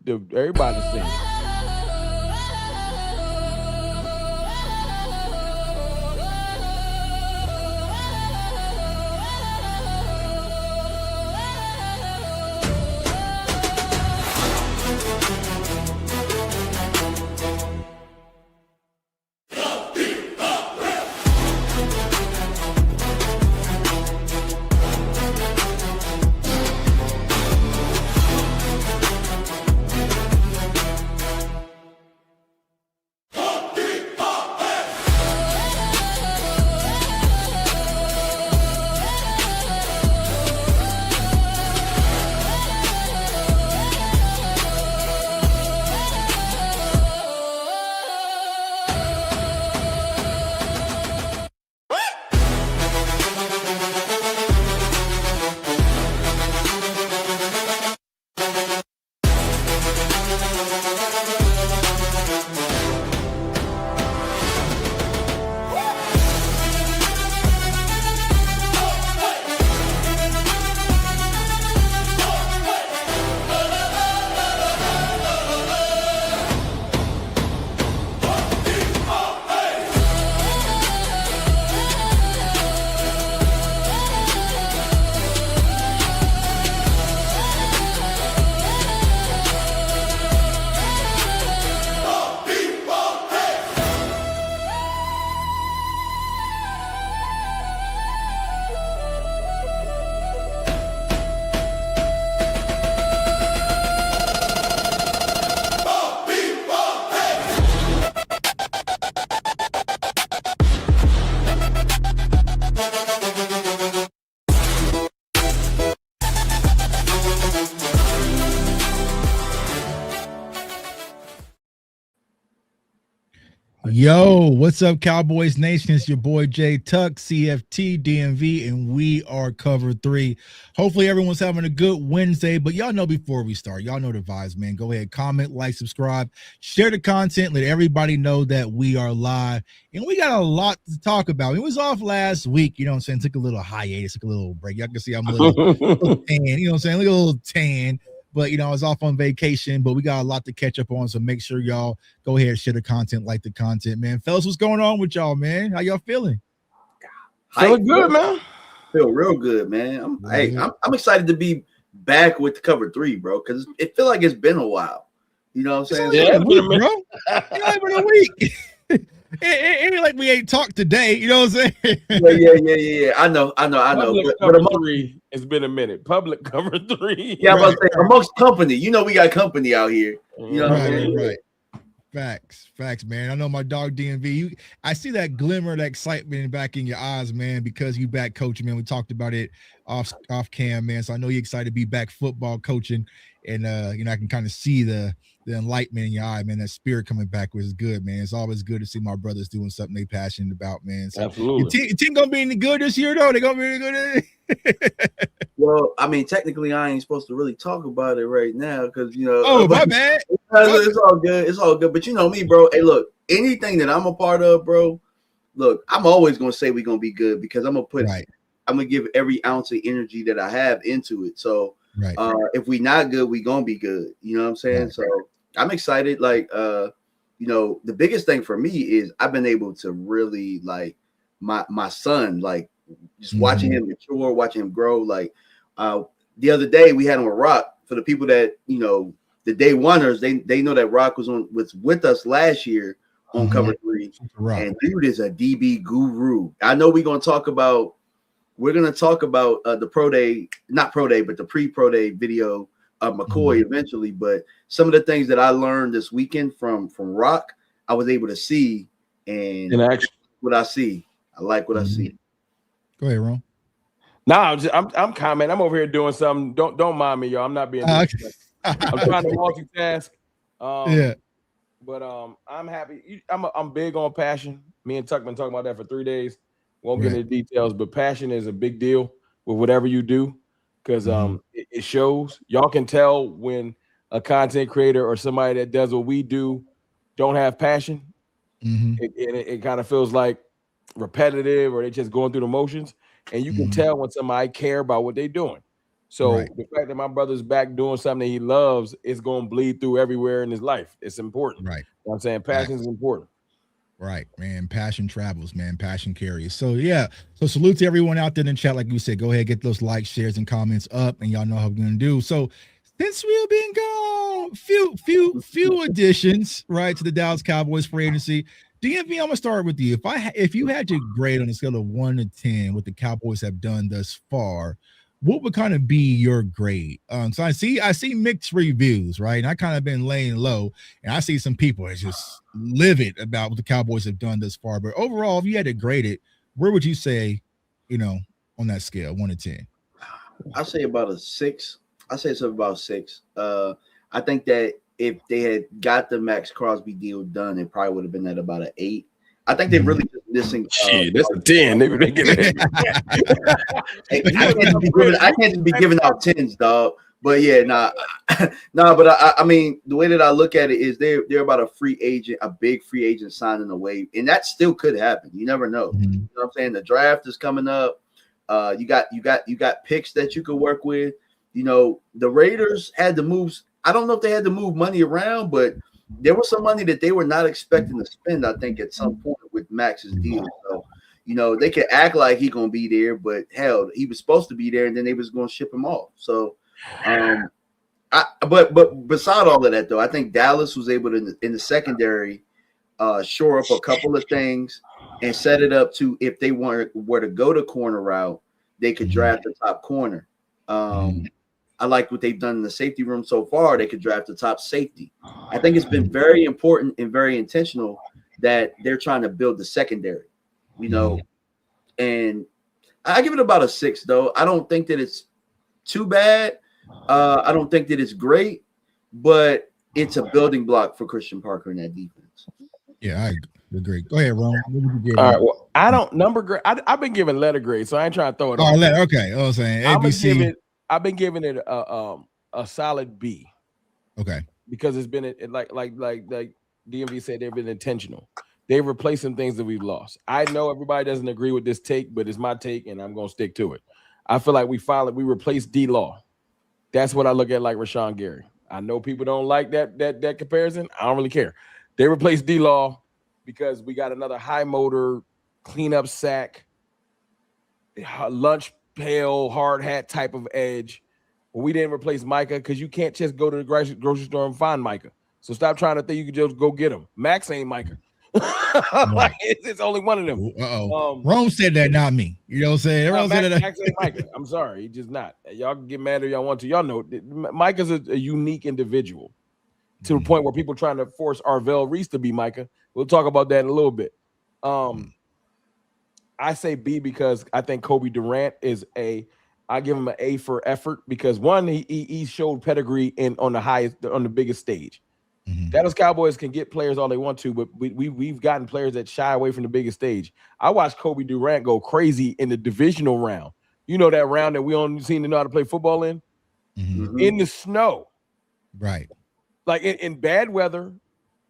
everybody to see. Yo, what's up, Cowboys Nation? It's your boy Jay Tuck, CFT, DMV, and we are Cover 3. Hopefully everyone's having a good Wednesday, but y'all know before we start, y'all know the vibes, man. Go ahead, comment, like, subscribe, share the content, let everybody know that we are live, and we got a lot to talk about. It was off last week, you know what I'm saying? Took a little hiatus, took a little break. Y'all can see I'm a little tan, you know what I'm saying? Look, a little tan. But, you know, I was off on vacation, but we got a lot to catch up on. So make sure y'all go ahead and share the content, like the content, man. Fellas, what's going on with y'all, man? How y'all feeling? Feeling good, man. Feel real good, man. I'm excited to be back with the Cover 3, bro, because it feel like it's been a while. You know what I'm saying? Yeah, bro. It's been a week. It ain't like we ain't talked today, you know what I'm saying? Yeah. I know. But amongst 3, it's been a minute. Public Cover 3. Yeah, I'm about to say, amongst company, you know, we got company out here. You know what I mean? Right. Facts, man. I know my dog DMV. I see that glimmer, that excitement back in your eyes, man, because you back coaching, man. We talked about it off cam, man. So I know you're excited to be back football coaching, and you know, I can kind of see the enlightenment in your eye, man. That spirit coming back was good, man. It's always good to see my brothers doing something they passionate about, man. So absolutely. Your team gonna be any good this year, though? They gonna be any good? Well, I mean, technically, I ain't supposed to really talk about it right now because, you know. Oh, my bad. It's all good. It's all good. But you know me, bro. Hey, look, anything that I'm a part of, bro, look, I'm always going to say we're going to be good because I'm going to give every ounce of energy that I have into it. So if we not good, we going to be good. You know what I'm saying? Right. So I'm excited. Like, you know, the biggest thing for me is I've been able to really, like, my son, like, just watching him mature, watching him grow. Like, the other day we had him a Rock. For the people that, you know, the day oneers, they know that Rock was with us last year on Cover 3. And dude is a DB guru. I know we're going to talk about the pro day, not pro day, but the pre-pro day video of McCoy eventually. But some of the things that I learned this weekend from Rock, I was able to see, and in action. What I see. I like what I see. Go ahead, Ron. No, I'm commenting. I'm over here doing something. Don't mind me, y'all. I'm not being I'm trying to multitask. But I'm happy. I'm big on passion. Me and Tuck been talking about that for 3 days. Won't get into details, but passion is a big deal with whatever you do because it shows. Y'all can tell when a content creator or somebody that does what we do don't have passion. It kind of feels like repetitive, or they just going through the motions. And you can tell when somebody care about what they're doing. So the fact that my brother's back doing something that he loves is going to bleed through everywhere in his life. It's important. Right. You know what I'm saying? Passion is important. Right, man. Passion travels, man. Passion carries. So yeah. So salute to everyone out there in the chat. Like we said, go ahead, get those likes, shares, and comments up, and y'all know how we're gonna do. So since we've been gone, few additions, right, to the Dallas Cowboys free agency. DMV, I'm gonna start with you. If you had to grade on a scale of 1 to 10 what the Cowboys have done thus far, what would kind of be your grade? So I see mixed reviews, right? And I kind of been laying low, and I see some people are just livid about what the Cowboys have done thus far. But overall, if you had to grade it, where would you say, on that scale, 1 to 10? I say about a 6. I say it's about 6. I think that if they had got the Max Crosby deal done, it probably would have been at about an 8. I think they're really just missing. Shit, that's a 10. I can't just be giving out 10s, dog. But yeah, but I mean, the way that I look at it is they're about a free agent, a big free agent signing away, and that still could happen. You never know. You know what I'm saying? The draft is coming up. You got picks that you could work with. The Raiders had to move. I don't know if they had to move money around, but there was some money that they were not expecting to spend, I think, at some point with Max's deal. So, they could act like he's going to be there, but hell, he was supposed to be there, and then they was going to ship him off. So, but beside all of that, though, I think Dallas was able to, in the secondary, shore up a couple of things and set it up to, if they were to go the corner route, they could draft the top corner. I like what they've done in the safety room so far. They could draft the top safety. I think it's been very important and very intentional that they're trying to build the secondary, and I give it about a 6, though. I don't think that it's too bad. I don't think that it's great, but it's a building block for Christian Parker in that defense. Yeah, I agree. Go ahead, Ron. All right. Well, I don't number grade. I've been giving letter grade, so I ain't trying to throw it on. Okay. I was saying ABC. I've been giving it a solid B. Okay. Because it's been like DMV said, they've been intentional. They've replaced some things that we've lost. I know everybody doesn't agree with this take, but it's my take, and I'm gonna stick to it. I feel like we replaced D-Law. That's what I look at like Rashawn Gary. I know people don't like that comparison. I don't really care. They replaced D-Law because we got another high motor, cleanup sack, lunch pail, hard hat type of edge. Well, we didn't replace Micah because you can't just go to the grocery store and find Micah. So stop trying to think you can just go get him. Max ain't Micah. Like it's only one of them. Rome said that, not me. You know what I'm saying? Everyone said that. Max ain't Micah. I'm sorry, he's just not. Y'all can get mad if y'all want to. Y'all know Micah's a unique individual to the point where people trying to force Arvell Reese to be Micah. We'll talk about that in a little bit. I say B because I think Kobe Durant is I give him an A for effort because one, he showed pedigree on the biggest stage. Dallas Cowboys can get players all they want to, but we've gotten players that shy away from the biggest stage. I watched Kobe Durant go crazy in the divisional round. You know that round that we only seem to know how to play football in the snow, right? Like in bad weather,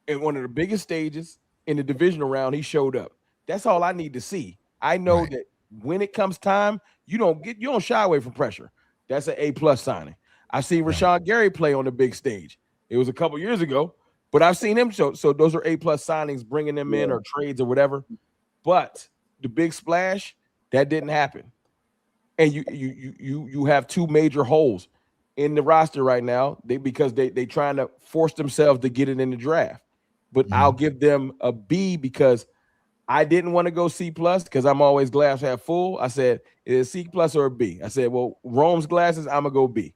in one of the biggest stages in the divisional round, he showed up. That's all I need to see. I know that when it comes time, you don't shy away from pressure. That's an A+ signing. I've seen Rashawn Gary play on the big stage. It was a couple years ago, but I've seen him show. So those are A+ signings, bringing them in or trades or whatever. But the big splash, that didn't happen. And you have two major holes in the roster right now. Because they trying to force themselves to get it in the draft. But I'll give them a B because I didn't want to go C+ because I'm always glass half full. I said, is it C+ or a B? I said, well, Rome's glasses, I'm going to go B.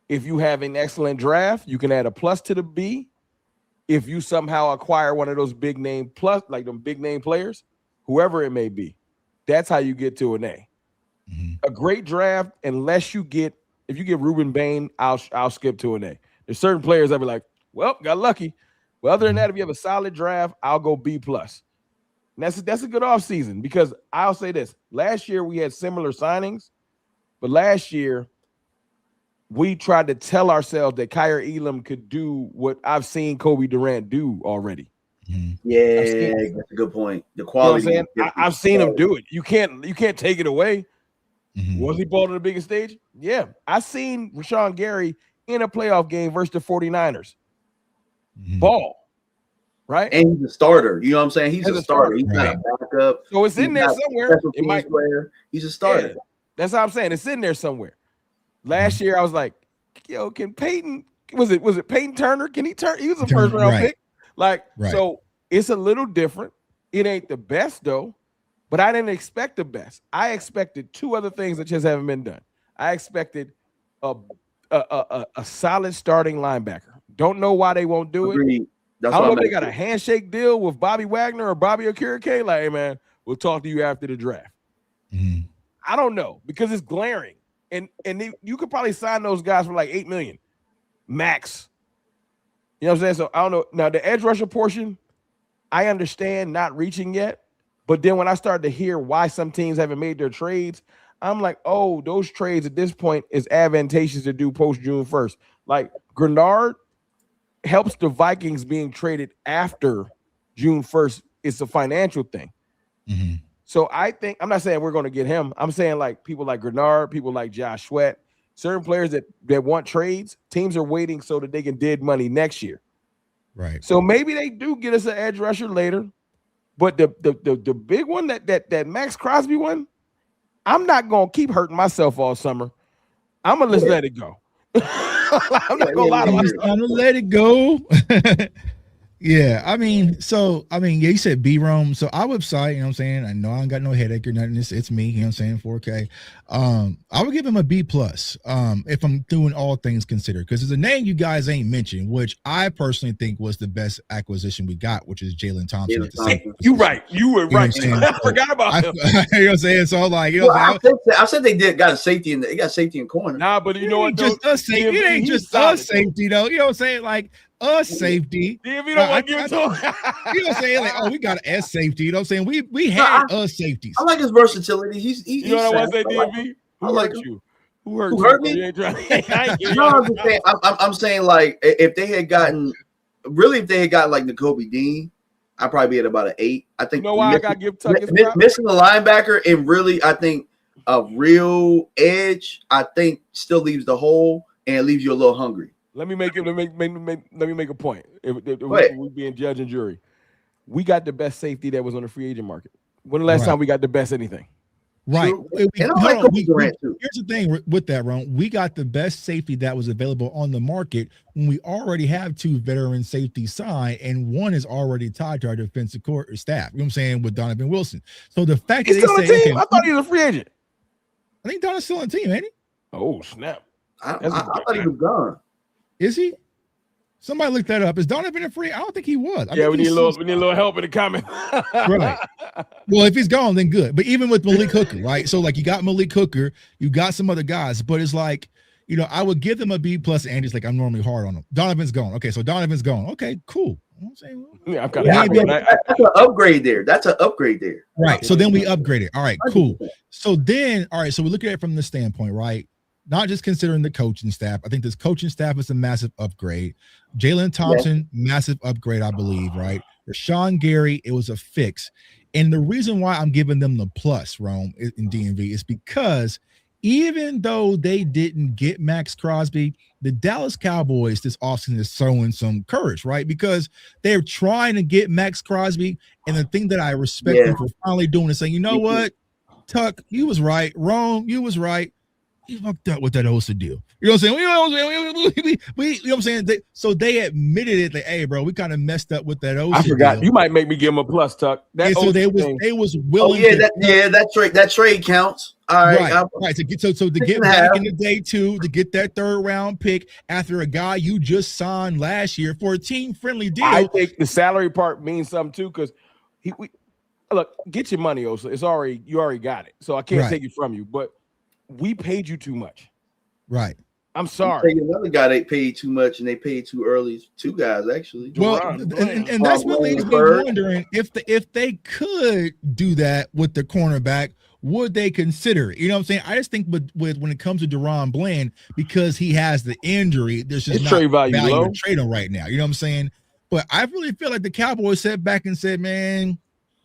If you have an excellent draft, you can add a plus to the B. If you somehow acquire one of those big name plus, like them big name players, whoever it may be, that's how you get to an A. A great draft, if you get Ruben Bain, I'll skip to an A. There's certain players I'll be like, well, got lucky. Well, other than that, if you have a solid draft, I'll go B+. And that's a good offseason because I'll say this. Last year we had similar signings, but last year we tried to tell ourselves that Kyer Elam could do what I've seen Kobe Durant do already. Yeah, that's a good point. The quality. You know what I'm saying? I've seen him do it. You can't take it away. Mm-hmm. Was he balling on the biggest stage? Yeah. I seen Rashawn Gary in a playoff game versus the 49ers. Mm-hmm. Ball. Right? And he's a starter. You know what I'm saying? He's a starter. He's not a backup. So it's in there somewhere. It might player. He's a starter. Yeah, that's how I'm saying. It's in there somewhere. Last year I was like, yo, can Peyton, was it Peyton Turner? Can he turn? He was a first round pick. Like, so it's a little different. It ain't the best though, but I didn't expect the best. I expected two other things that just haven't been done. I expected a solid starting linebacker. Don't know why they won't do it. I don't know if they got a handshake deal with Bobby Wagner or Bobby Okereke. Like, hey man, we'll talk to you after the draft. Mm-hmm. I don't know because it's glaring, and you could probably sign those guys for like $8 million max. You know what I'm saying? So I don't know. Now the edge rusher portion, I understand not reaching yet, but then when I started to hear why some teams haven't made their trades, I'm like, oh, those trades at this point is advantageous to do post June 1st. Like Grenard helps the Vikings being traded after June 1st. It's a financial thing. Mm-hmm. So I think, I'm not saying we're going to get him. I'm saying like people like Grenard, people like Josh Sweat, certain players that want trades, teams are waiting so that they can dead money next year. Right. So maybe they do get us an edge rusher later. But the big one, that Max Crosby one, I'm not going to keep hurting myself all summer. I'm going to let it go. I'm not gonna lie to myself. I'm gonna let it go. Yeah, I mean, yeah, you said B-Rome. So I would say, you know what I'm saying? I know I ain't got no headache or nothing. It's me, you know what I'm saying? 4K. I would give him a B+, if I'm doing all things considered, because there's a name you guys ain't mentioned, which I personally think was the best acquisition we got, which is Jalen Thompson. You right. You were right. I forgot about him. You know what I'm saying? So like, you know, I said they got a safety in. They got safety in corner. Nah, but you know what? Just a safety. It ain't just a safety though. You know what I'm saying? Like a safety. If you don't want to give it to him. You know what I'm saying? Like, oh, we got an S safety. You know what I'm saying? We had safeties. I like his versatility. You know what I want to say, DMV? Who hurt you? Who hurt me? No, I'm saying like if they had gotten like Nakobe Dean, I'd probably be at about an 8. I think. You know why I got to give Tuck his missing the linebacker and really, I think a real edge, I think still leaves the hole and it leaves you a little hungry. Let me make a point. If we being judge and jury, we got the best safety that was on the free agent market. When the last time we got the best anything? Right. Here's the thing with that, Ron. We got the best safety that was available on the market when we already have 2 veteran safeties signed, and one is already tied to our defensive court or staff. You know what I'm saying? With Donovan Wilson. So the fact that they say, okay, I thought he was a free agent. I think Donovan's still on the team, ain't he? Oh snap! I thought he was gone. Is he? Somebody look that up. Is Donovan a free? I don't think he was. We need a little help in the comment. Right. Well, if he's gone, then good. But even with Malik Hooker, right? So like you got Malik Hooker, you got some other guys, but it's like, you know, I would give them a B+. Andy's like, I'm normally hard on him. Donovan's gone. Okay, so Donovan's gone. Okay, cool. I'm saying, that's an upgrade there. That's an upgrade there. Right. So then we upgraded. All right, cool. So then, all right, so we look at it from the standpoint, right? Not just considering the coaching staff. I think this coaching staff is a massive upgrade. Jalen Thompson, massive upgrade, I believe, right? Rashawn Gary, it was a fix. And the reason why I'm giving them the plus, Rome, in DMV is because even though they didn't get Max Crosby, the Dallas Cowboys this offseason is showing some courage, right? Because they're trying to get Max Crosby. And the thing that I respect them for finally doing is saying, you know what, Tuck, you was right. Rome, you was right. You fucked up with that Osa deal. You know what I'm saying? You know what I'm saying? So they admitted it. Like, hey, bro, we kind of messed up with that Osa. I forgot. Deal. You might make me give him a plus, Tuck. So they was willing. That trade counts. All right. Right. To get back in the day 2, to get that 3rd round pick after a guy you just signed last year for a team friendly deal. I think the salary part means something too, because look, get your money, Osa. You already got it. So I can't take it from you, but we paid you too much. Right. I'm sorry. Another guy they paid too much and they paid too early. 2 guys actually. Well, and that's what leaves me wondering if they could do that with the cornerback, would they consider it? You know what I'm saying? I just think with when it comes to Deron Bland, because he has the injury, there's just not trade value to trade him right now. You know what I'm saying? But I really feel like the Cowboys sat back and said, man,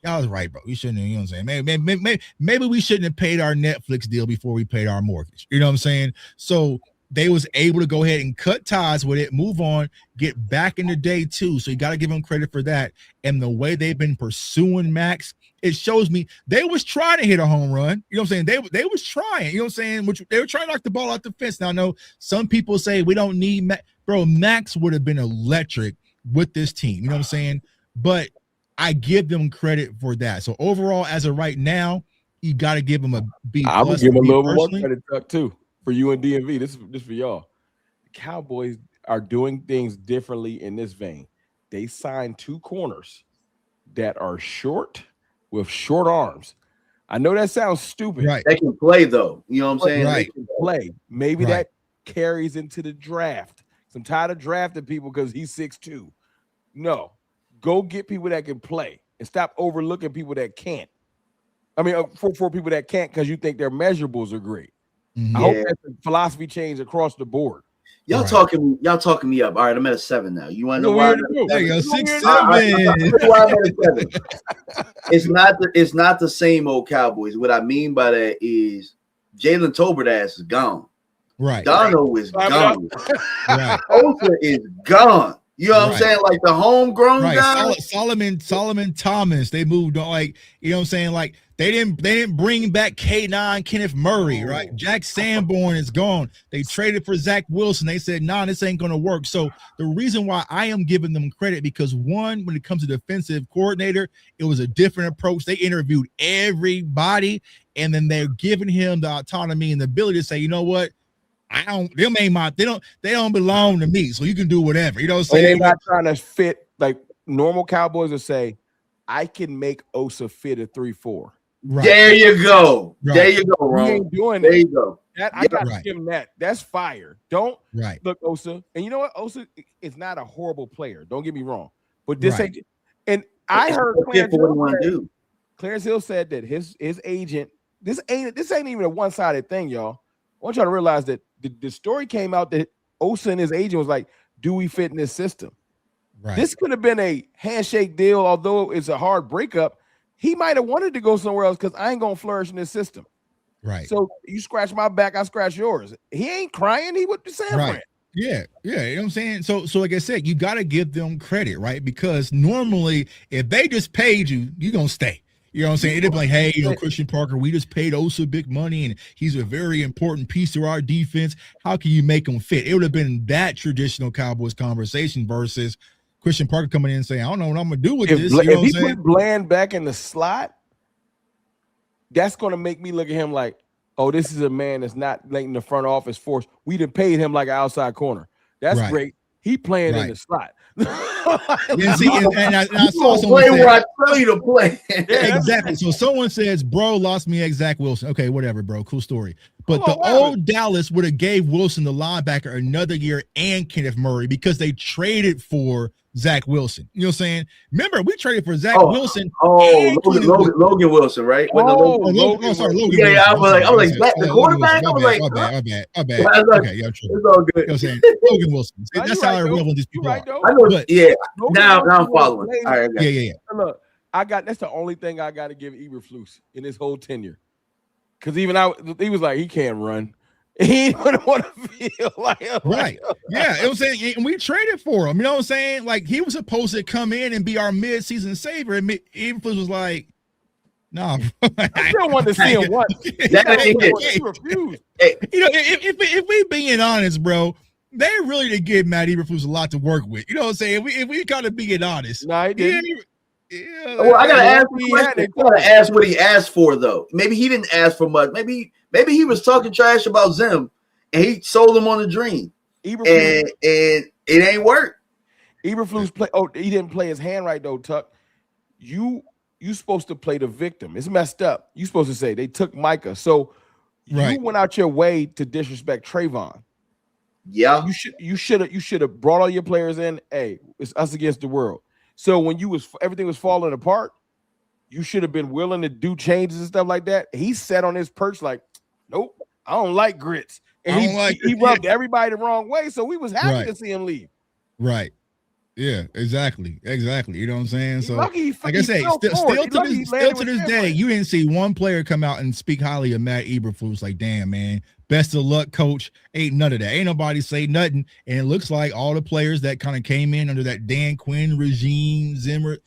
Y'all was right, bro. We shouldn't have, you know what I'm saying? Maybe we shouldn't have paid our Netflix deal before we paid our mortgage. You know what I'm saying? So they was able to go ahead and cut ties with it, move on, get back in the day too. So you got to give them credit for that. And the way they've been pursuing Max, it shows me they was trying to hit a home run. You know what I'm saying? They was trying, you know what I'm saying? Which they were trying to knock the ball out the fence. Now I know some people say we don't need Max. Bro, Max would have been electric with this team. You know what I'm saying? But I give them credit for that. So overall, as of right now, you got to give them a B+. I'm gonna give them a little more credit too for you and DMV. This is for y'all. The Cowboys are doing things differently in this vein. They signed 2 corners that are short with short arms. I know that sounds stupid. Right. They can play though. You know what I'm saying? Right. They can play. Maybe that carries into the draft. I'm tired of drafting people because he's 6'2". No, go get people that can play and stop overlooking people that can't. I mean, for people that can't because you think their measurables are great. I hope that's a philosophy change across the board. Y'all talking me up. All right, I'm at a 7 now. You want to know why? There you go, 6, 7. It's not the same old Cowboys. What I mean by that is Jalen Tolbert ass is gone. Right. Dono is gone. Right. Osa is gone. You know what I'm saying? Like the homegrown guy. Solomon Thomas. They moved on, like, you know what I'm saying? Like they didn't bring back K9 Kenneth Murray, right? Jack Sanborn is gone. They traded for Zach Wilson. They said, nah, this ain't gonna work. So the reason why I am giving them credit, because one, when it comes to defensive coordinator, it was a different approach. They interviewed everybody, and then they're giving him the autonomy and the ability to say, you know what? They don't belong to me, so you can do whatever. You know what I'm saying? They're not trying to fit like normal Cowboys will say, I can make Osa fit a 3-4. Right. There you go. Right. There you go, Ron. He ain't doing there you go. I got to give him that. That's fire. Don't look, Osa. And you know what? Osa is not a horrible player. Don't get me wrong. But this ain't. And I heard Clarence Hill said that his agent. This ain't even a one-sided thing, y'all. I want y'all to realize that the story came out that Osa and his agent was like, do we fit in this system? Right. This could have been a handshake deal, although it's a hard breakup. He might have wanted to go somewhere else because I ain't going to flourish in this system. Right. So you scratch my back, I scratch yours. He ain't crying. He would be saying right. Yeah. You know what I'm saying? So like I said, you got to give them credit, right? Because normally if they just paid you, you're going to stay. You know what I'm saying? It'd be like, hey, you know, Christian Parker, we just paid Osa big money, and he's a very important piece to our defense. How can you make him fit? It would have been that traditional Cowboys conversation versus Christian Parker coming in and saying, I don't know what I'm going to do with this. You know if he put Bland back in the slot, that's going to make me look at him like, oh, this is a man that's not letting the front office force. We done paid him like an outside corner. That's great. He playing in the slot. See, and I saw someone say, I tell you to play. Exactly. So someone says, bro lost me at Zach Wilson. Okay, whatever, bro. Cool story. But old Dallas would have gave Wilson, the linebacker, another year and Kenneth Murray because they traded for Zach Wilson. You know what I'm saying? Remember, we traded for Zach Wilson. Logan Wilson, right? Logan. Yeah, I was like, the quarterback. I was like, my bad. Okay, yeah, true. It's all good. You know what I'm saying? Logan Wilson. That's how irrelevant these people are. I know. Yeah. Now I'm following. All right. Yeah. Look, that's the only thing I got to give Eberflus in his whole tenure. Because even he was like, he can't run. He didn't want to feel like right. Yeah, it was saying, and we traded for him. You know what I'm saying? Like he was supposed to come in and be our mid-season saver, and Eberflus was like, "No, nah, I still want to see him once." He refused. You know, if we being honest, bro, they really did give Matt Eberflus a lot to work with. You know what I'm saying? If we kind of being honest, no, he didn't. Yeah, well, I gotta ask the question. I gotta ask what he asked for, though. Maybe he didn't ask for much. Maybe he was talking trash about Zim, and he sold him on a dream, and it ain't work. Eberflus he didn't play his hand right though, Tuck. You supposed to play the victim. It's messed up. You supposed to say they took Micah, so you went out your way to disrespect Trayvon. Yeah, you should have brought all your players in. Hey, it's us against the world. So when everything was falling apart, you should have been willing to do changes and stuff like that. He sat on his perch like, nope, I don't like grits. And he rubbed everybody the wrong way. So we was happy to see him leave. Right. Yeah, exactly. You know what I'm saying? So, like I say, still to this day, you didn't see one player come out and speak highly of Matt Eberflus. Like, damn, man, best of luck, coach. Ain't none of that. Ain't nobody say nothing. And it looks like all the players that kind of came in under that Dan Quinn regime, Zimmer,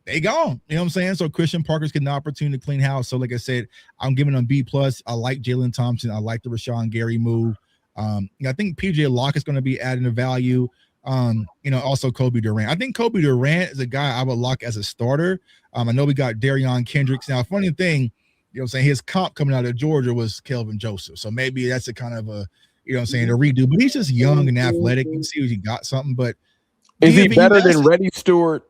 they gone. You know what I'm saying? So Christian Parker's getting an opportunity to clean house. So, like I said, I'm giving them B+. I like Jalen Thompson. I like the Rashawn Gary move. I think PJ Locke is going to be adding a value. Also Kobe Durant. I think Kobe Durant is a guy I would lock as a starter. I know we got Darion Kendricks. Now, funny thing, you know what I'm saying, his comp coming out of Georgia was Kelvin Joseph. So maybe that's a kind of a, you know what I'm saying, a redo. But he's just young and athletic. You can see he got something. But is he better than Reddy Stewart?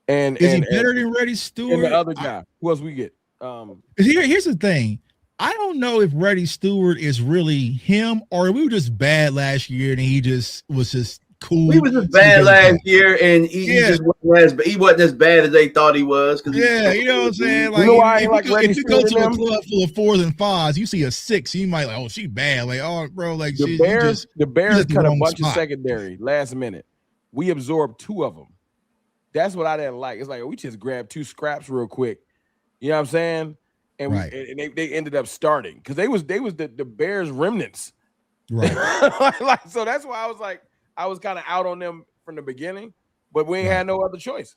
And is he better than Reddy Stewart? And the other guy. Who else we get? Here's the thing. I don't know if Reddy Stewart is really him or we were just bad last year and he just was just cool. He was just bad last year and he wasn't as bad as they thought he was. Yeah, you know what I'm saying? Like, if you go to a club full of 4s and 5s, you see a 6, you might like, oh, she bad. Like, oh, bro, like the Bears cut a bunch of secondary last minute. We absorbed 2 of them. That's what I didn't like. It's like we just grabbed 2 scraps real quick. You know what I'm saying? And they ended up starting because they was the Bears remnants. Right. So that's why I was kind of out on them from the beginning, but we ain't had no other choice.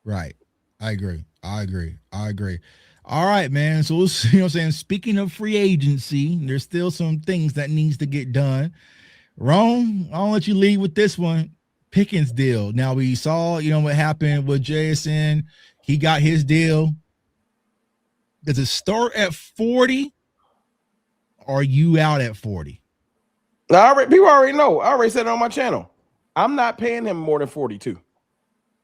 Right. I agree. All right, man. So, you know what I'm saying? Speaking of free agency, there's still some things that needs to get done. Rome, I'll let you lead with this one. Pickens deal. Now we saw, what happened with JSN. He got his deal. Does it start at 40? Or are you out at 40? People already know. I already said it on my channel. I'm not paying him more than 42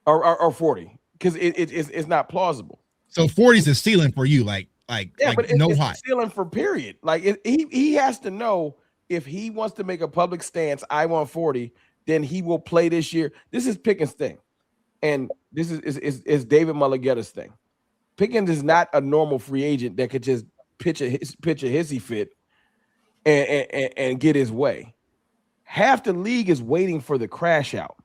or 40 because it's not plausible. So 40 is the ceiling for you, but no high. It's the ceiling for period. Like he has to know if he wants to make a public stance. I want 40. Then he will play this year. This is Pickens' thing, and this is David Mulligetta's thing. Pickens is not a normal free agent that could just pitch a hissy fit and get his way. Half the league is waiting for the crash out.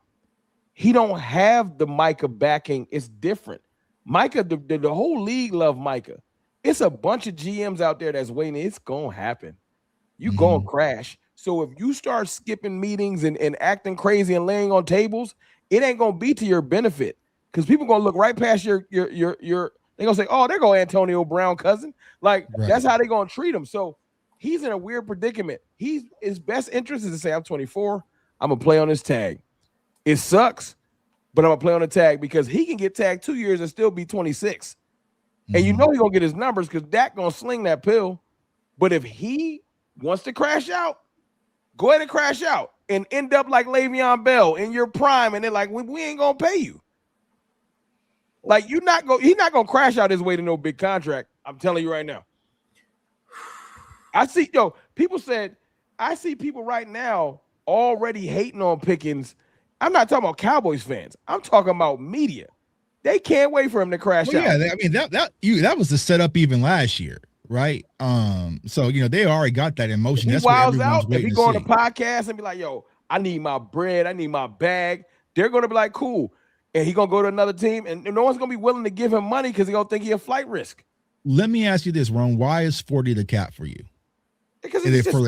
He don't have the Micah backing. It's different. Micah, the whole league love Micah. It's a bunch of GMs out there that's waiting. It's gonna happen. You gonna crash. So if you start skipping meetings and acting crazy and laying on tables, it ain't gonna be to your benefit because people gonna look right past your. They're going to say, oh, there go Antonio Brown cousin. That's how they're going to treat him. So he's in a weird predicament. His best interest is to say, I'm 24. I'm going to play on this tag. It sucks, but I'm going to play on the tag because he can get tagged 2 years and still be 26. And he's going to get his numbers because Dak going to sling that pill. But if he wants to crash out, go ahead and crash out and end up like Le'Veon Bell in your prime. And they're like, we ain't going to pay you. Like he's not gonna crash out his way to no big contract. I'm telling you right now. I see people right now already hating on Pickens. I'm not talking about Cowboys fans. I'm talking about media. They can't wait for him to crash out. Yeah, I mean that was the setup even last year, right? So they already got that in motion. That's what everyone's waiting to see. If he go on a podcast and be like, "Yo, I need my bread, I need my bag," they're gonna be like, "Cool." And he's going to go to another team, and no one's going to be willing to give him money because he's going to think he's a flight risk. Let me ask you this, Ron. Why is 40 the cap for you? Because is it from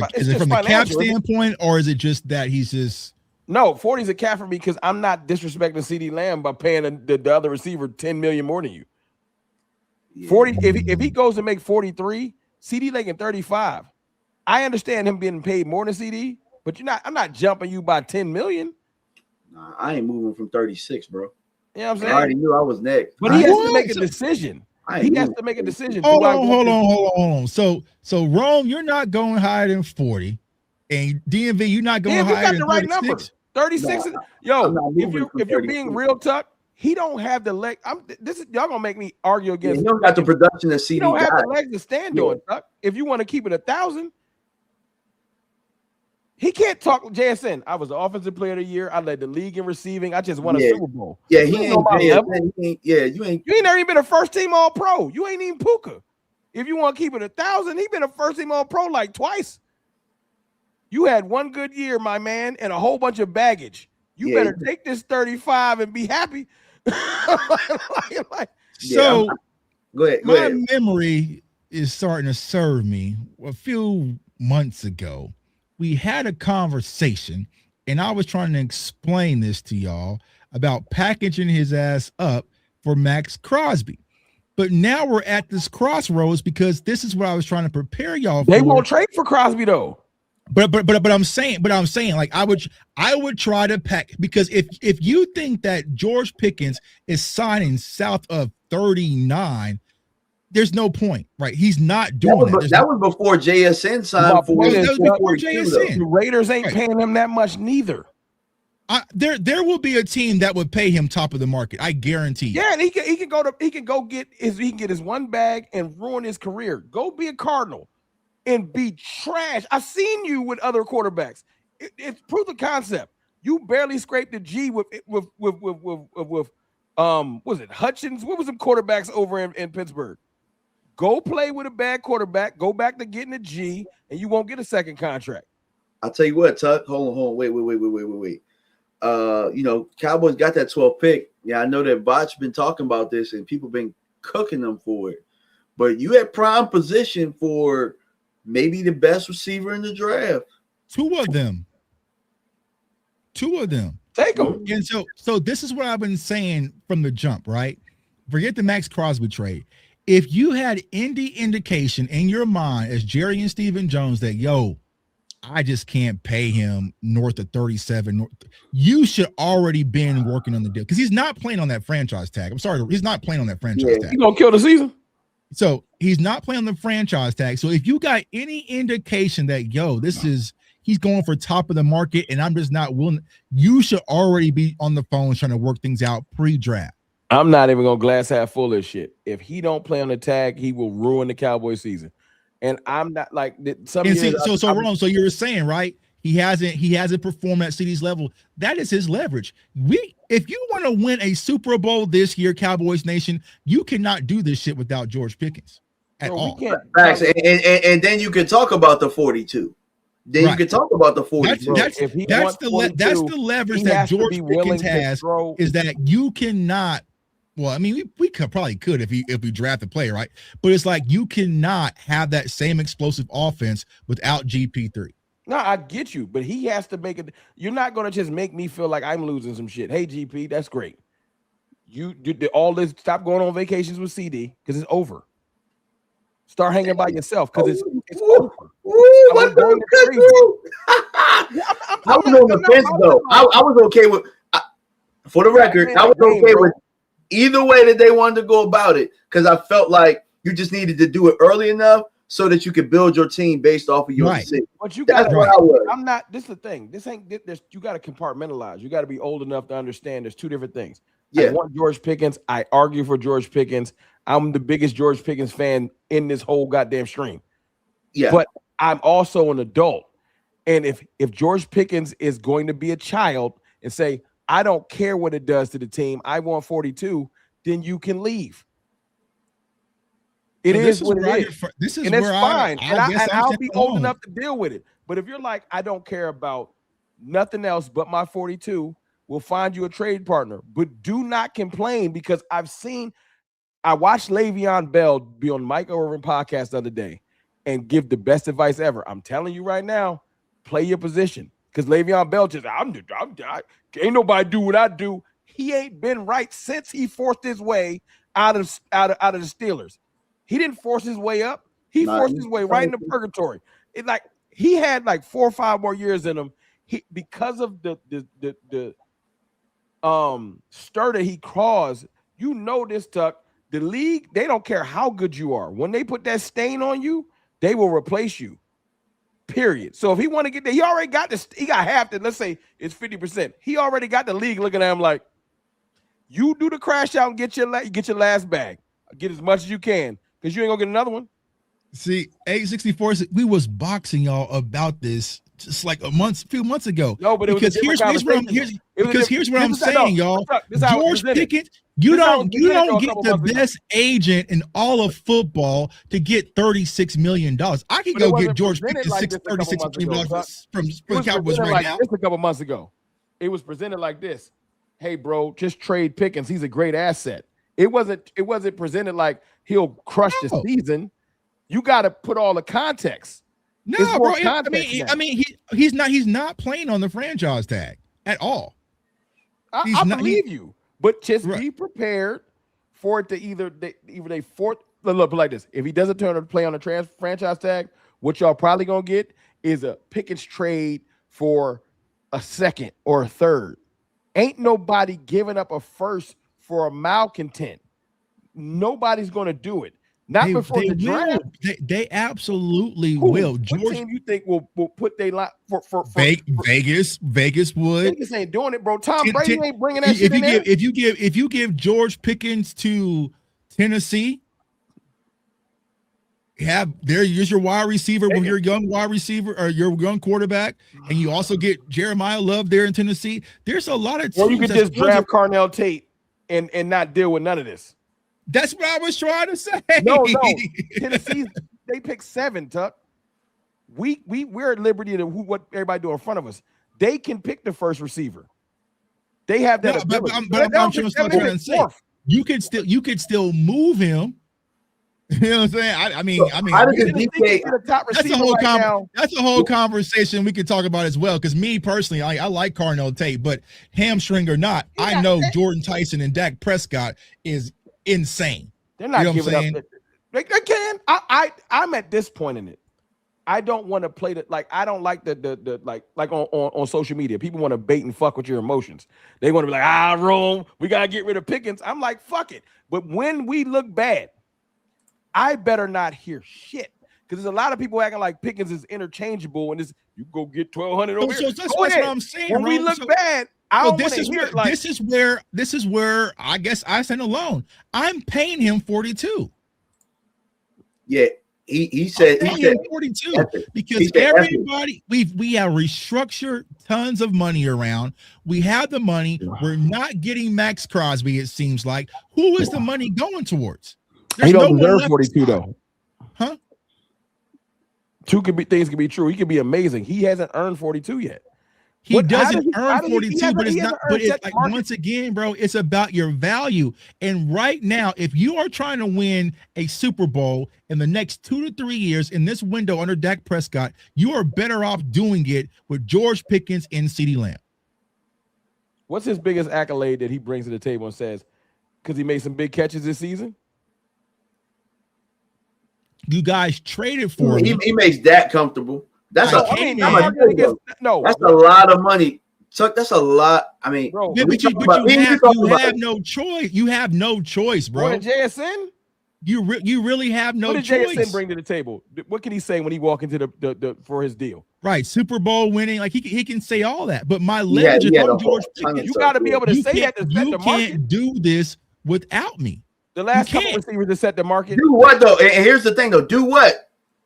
the cap standpoint, or is it just that he's just... No, 40 is a cap for me because I'm not disrespecting CeeDee Lamb by paying the other receiver $10 million more than you. Yeah. 40. If he goes to make 43, CeeDee making 35. I understand him being paid more than CeeDee, but I'm not jumping you by $10 million. Nah, I ain't moving from 36, bro. You know what I'm saying? I already knew I was next. But he has to make a decision. He has to make a decision. Hold on. So Rome, you're not going higher than 40. And DMV, you're not going higher than 36. Right number. 36. No, if you're being real, Tuck, he don't have the leg. Y'all gonna make me argue against. He don't got the production that CeeDee. He don't have the legs to stand on, Tuck. If you want to keep it 1,000. He can't talk JSN. I was the offensive player of the year. I led the league in receiving. I just won a Super Bowl. Yeah, you ain't never even been a first team all pro. You ain't even Puka. If you want to keep it 1,000, he been a first team all pro like twice. You had one good year, my man, and a whole bunch of baggage. You better take this 35 and be happy. So go ahead. My memory is starting to serve me. A few months ago, we had a conversation, and I was trying to explain this to y'all about packaging his ass up for Max Crosby. But now we're at this crossroads because this is what I was trying to prepare y'all for. They won't trade for Crosby though. But I'm saying like I would try to pack, because if you think that George Pickens is signing south of 39, there's no point, right? He's not doing that. That was before JSN signed for. That was before JSN. The Raiders ain't paying him that much neither. There will be a team that would pay him top of the market. I guarantee you. Yeah, and he can get his one bag and ruin his career. Go be a Cardinal and be trash. I've seen you with other quarterbacks. It's proof of concept. You barely scraped the G with was it Hutchins? What was the quarterbacks over in Pittsburgh? Go play with a bad quarterback. Go back to getting a G, and you won't get a second contract. I'll tell you what, Tuck. Hold on. Wait. Cowboys got that 12th pick. Yeah, I know that Botch been talking about this and people been cooking them for it. But you at prime position for maybe the best receiver in the draft. Two of them. Take them. And so this is what I've been saying from the jump, right? Forget the Max Crosby trade. If you had any indication in your mind as Jerry and Stephen Jones that, I just can't pay him north of 37. You should already been working on the deal, because he's not playing on that franchise tag. I'm sorry, he's not playing on that franchise tag. He's gonna kill the season. So he's not playing on the franchise tag. So if you got any indication that he's going for top of the market and I'm just not willing, you should already be on the phone trying to work things out pre-draft. I'm not even gonna glass half full of shit. If he don't play on the tag, he will ruin the Cowboys season. And I'm not like some. And Ron, so you were saying, right? He hasn't performed at CD's level. That is his leverage. If you want to win a Super Bowl this year, Cowboys Nation, you cannot do this shit without George Pickens at all. Facts. And then you can talk about the 42. Then you can talk about the 42. That's the leverage that George Pickens has, is that you cannot. Well, I mean, we probably could if we draft a player, right? But it's like you cannot have that same explosive offense without GP3. No, I get you, but he has to make it. You're not going to just make me feel like I'm losing some shit. Hey, GP, that's great. You did all this. Stop going on vacations with CD because it's over. Start hanging by yourself because it's over. I was on the fence though. I was okay with. For the record, I was okay with either way that they wanted to go about it, because I felt like you just needed to do it early enough so that you could build your team based off of your decision. But you got to. I'm not. This is the thing. This ain't. This you got to compartmentalize. You got to be old enough to understand. There's two different things. Yeah. I want George Pickens. I argue for George Pickens. I'm the biggest George Pickens fan in this whole goddamn stream. Yeah. But I'm also an adult, and if George Pickens is going to be a child and say, I don't care what it does to the team, I want 42, then you can leave. It is what it is. This is and it's fine. I'll be old enough to deal with it. But if you're like, I don't care about nothing else but my 42, we'll find you a trade partner. But do not complain, because I watched Le'Veon Bell be on Mike Irvin podcast the other day and give the best advice ever. I'm telling you right now, play your position. Because Le'Veon Bell just, ain't nobody do what I do. He ain't been right since he forced his way out of the Steelers. He didn't force his way up. He forced his way right into purgatory. It like he had like 4 or 5 more years in him. Because of the stir that he caused. You know this, Tuck. The league, they don't care how good you are. When they put that stain on you, they will replace you. Period. So if he want to get there, he already got this. He got half that. Let's say it's 50%. He already got the league looking at him like, you do the crash out and get your last bag. Get as much as you can, because you ain't gonna get another one. See, 864, we was boxing y'all about this just like a few months ago. No, but because here's what I'm saying, y'all. George Pickens, you don't get the best agent in all of football to get $36 million. I can go get George Pickens $36 million from the Cowboys right now. Just a couple months ago. it was presented like this. Hey, bro, just trade Pickens. He's a great asset. It wasn't presented like he'll crush the season. You got to put all the context. No, bro. He's not playing on the franchise tag at all. I believe you, but just be prepared for it to either they force. Look like this. If he doesn't turn to play on the franchise tag, what y'all probably gonna get is a Pickens trade for a second or a third. Ain't nobody giving up a first for a malcontent. Nobody's gonna do it. Not before the draft. They absolutely will. What George, team you think will put their line for Vegas would. Vegas ain't doing it, bro. Tom Brady ain't bringing that shit in there. If you give George Pickens to Tennessee, here's your wide receiver with your young wide receiver or your young quarterback, and you also get Jeremiah Love there in Tennessee. There's a lot of teams. Or you could just draft Carnell Tate and not deal with none of this. That's what I was trying to say. No. Tennessee, they picked 7, Tuck. We're at liberty to what everybody do in front of us. They can pick the first receiver. They have that ability. But I'm trying to say, you could still move him. You know what I'm saying? I mean, that's a whole conversation we could talk about as well. Because me personally, I like Carnell Tate, but hamstring or not, I know Jordan Tyson and Dak Prescott is insane. They're not giving up. They can. I'm at this point in it. I don't want to play that. Like, I don't like the like on social media. People want to bait and fuck with your emotions. They want to be like, Rome, we gotta get rid of Pickens. I'm like, fuck it. But when we look bad, I better not hear shit, because there's a lot of people acting like Pickens is interchangeable and you go get 1,200 over here. That's what I'm saying. When we look bad, this is where I guess I stand alone. I'm paying him 42. Yeah, he said 42 because everybody we have restructured tons of money around. We have the money. We're not getting Max Crosby. It seems like. Who is the money going towards? He don't deserve 42 though. Huh? Things can be true. He could be amazing. He hasn't earned 42 yet. He doesn't earn 42, but it's not. But it's like, once again, bro, it's about your value. And right now, if you are trying to win a Super Bowl in the next 2 to 3 years in this window under Dak Prescott, you are better off doing it with George Pickens and CeeDee Lamb. What's his biggest accolade that he brings to the table and says, because he made some big catches this season? You guys traded for him. He makes Dak comfortable. That's a lot of money. Chuck, that's a lot. I mean, bro, you have no choice. You have no choice, bro. What did JSN? You really have no choice. What did JSN bring to the table? What can he say when he walk into the for his deal? Right, Super Bowl winning, like he can say all that. But my legend on George Pickens, you got to be able to say that to set the market. You can't do this without me. The last couple receivers to set the market. Do what though? And here's the thing though. Do what?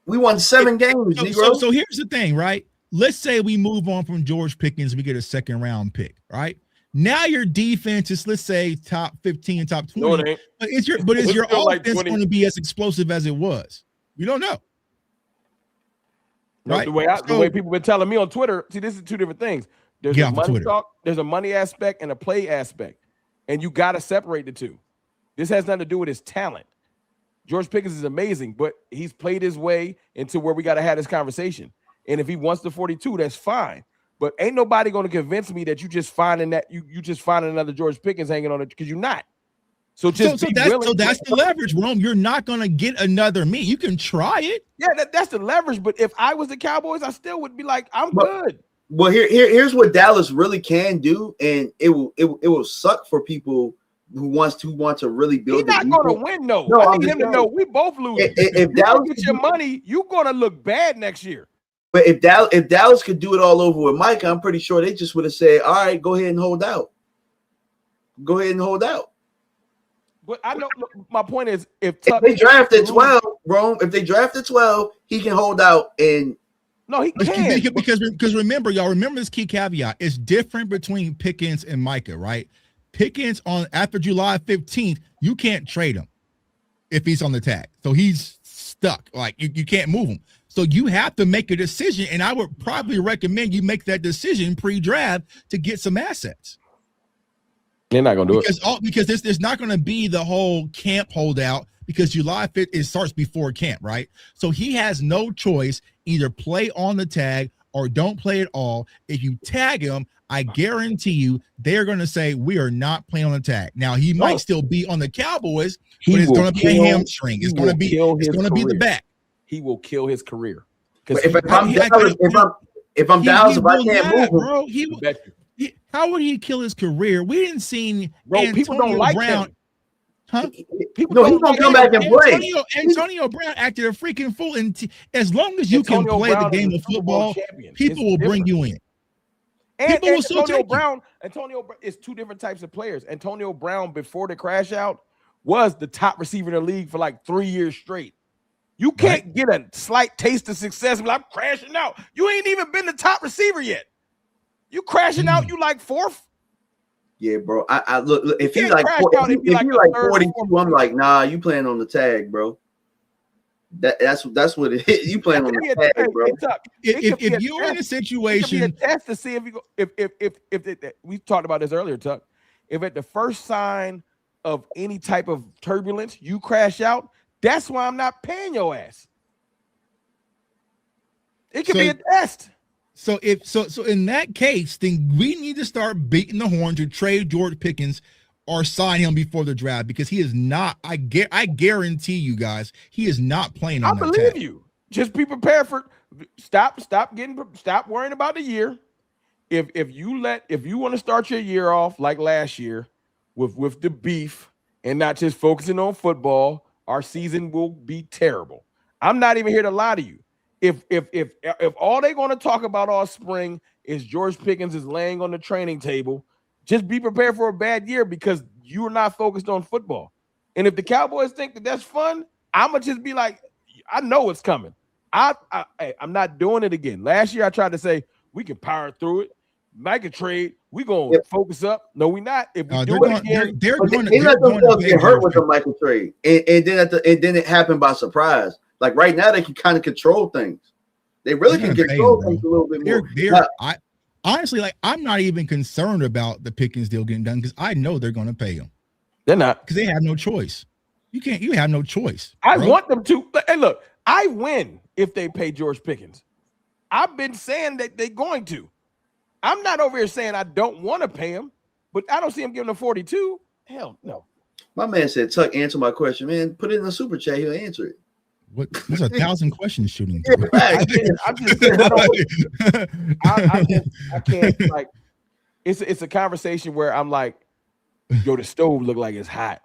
We won 7 games. So here's the thing, right? Let's say we move on from George Pickens, we get a 2nd round pick, right? Now your defense is, let's say, top 15, top 20. No, it ain't. But is your offense like going to be as explosive as it was? You don't know. Right? The way people been telling me on Twitter, see, this is 2 different things. There's a money talk, there's a money aspect and a play aspect. And you got to separate the 2. This has nothing to do with his talent. George Pickens is amazing, but he's played his way into where we got to have this conversation. And if he wants the 42, that's fine. But ain't nobody going to convince me that you just finding another George Pickens hanging on it, because you're not. So that's the leverage, Rome. You're not going to get another me. You can try it. Yeah, that's the leverage. But if I was the Cowboys, I still would be like, I'm good. Well, here's what Dallas really can do, and it will suck for people who want to really build. He's not going to win, though. I need him to know we both lose. If Dallas get your money, you're going to look bad next year. But if Dallas could do it all over with Mike, I'm pretty sure they just would have said, all right, go ahead and hold out. Go ahead and hold out. But I know, my point is, if they drafted 12, Rome, if they drafted 12, he can hold out. And no, he can't. Because remember this key caveat. It's different between Pickens and Micah, right? Pickens after July 15th, you can't trade him if he's on the tag. So he's stuck. Like you can't move him. So you have to make a decision, and I would probably recommend you make that decision pre-draft to get some assets. They're not gonna do it because there's not going to be the whole camp holdout, because July 5th it starts before camp, right? So he has no choice: either play on the tag or don't play at all. If you tag him, I guarantee you they're going to say we are not playing on the tag. Now he might still be on the Cowboys, but it's going to be a hamstring. It's going to be the back. He will kill his career. If I'm Dallas, if I can't move him, bro, how would he kill his career? We didn't see people don't like Brown. Him. Huh? No, he's gonna come back and play. Antonio Brown acted a freaking fool, and as long as you can play the game of football, people will bring you in. And Antonio Brown is two different types of players. Antonio Brown, before the crash out, was the top receiver in the league for like 3 years straight. You can't get a slight taste of success and be like, I'm crashing out. You ain't even been the top receiver yet. You crashing out, you like fourth? Yeah, bro. I look if he's like 42, I'm like, nah, you playing on the tag, bro. That's what it is. You playing on the tag, bro. If you're in a situation, it could be a test to see if you go. If we talked about this earlier, Tuck. If at the first sign of any type of turbulence you crash out, that's why I'm not paying your ass. It could be a test. So in that case, then we need to start beating the horn to trade George Pickens or sign him before the draft, because he is not. I guarantee you guys, he is not playing on that tag. I believe you. Just be prepared for. Stop worrying about the year. If you want to start your year off like last year with the beef and not just focusing on football, our season will be terrible. I'm not even here to lie to you. If all they're going to talk about all spring is George Pickens is laying on the training table, just be prepared for a bad year, because you're not focused on football. And if the Cowboys think that that's fun, I'm going to just be like, I know it's coming. I'm not doing it again. Last year I tried to say we can power through it. Make a trade. We're going to focus up. No, we're not. If we do it again, they're going to get hurt with the Michael trade. And then it happened by surprise. Like right now, they can kind of control things. They really can control things a little bit more. Honestly, I'm not even concerned about the Pickens deal getting done, because I know they're going to pay him. They're not, because they have no choice. You have no choice. I want them to. Hey, look, I win if they pay George Pickens. I've been saying that they're going to. I'm not over here saying I don't want to pay him, but I don't see him giving them 42. Hell no. My man said, Tuck, answer my question, man. Put it in the super chat. He'll answer it. There's 1,000 questions shooting. I can't, like, it's a conversation where I'm like, yo, the stove look like it's hot.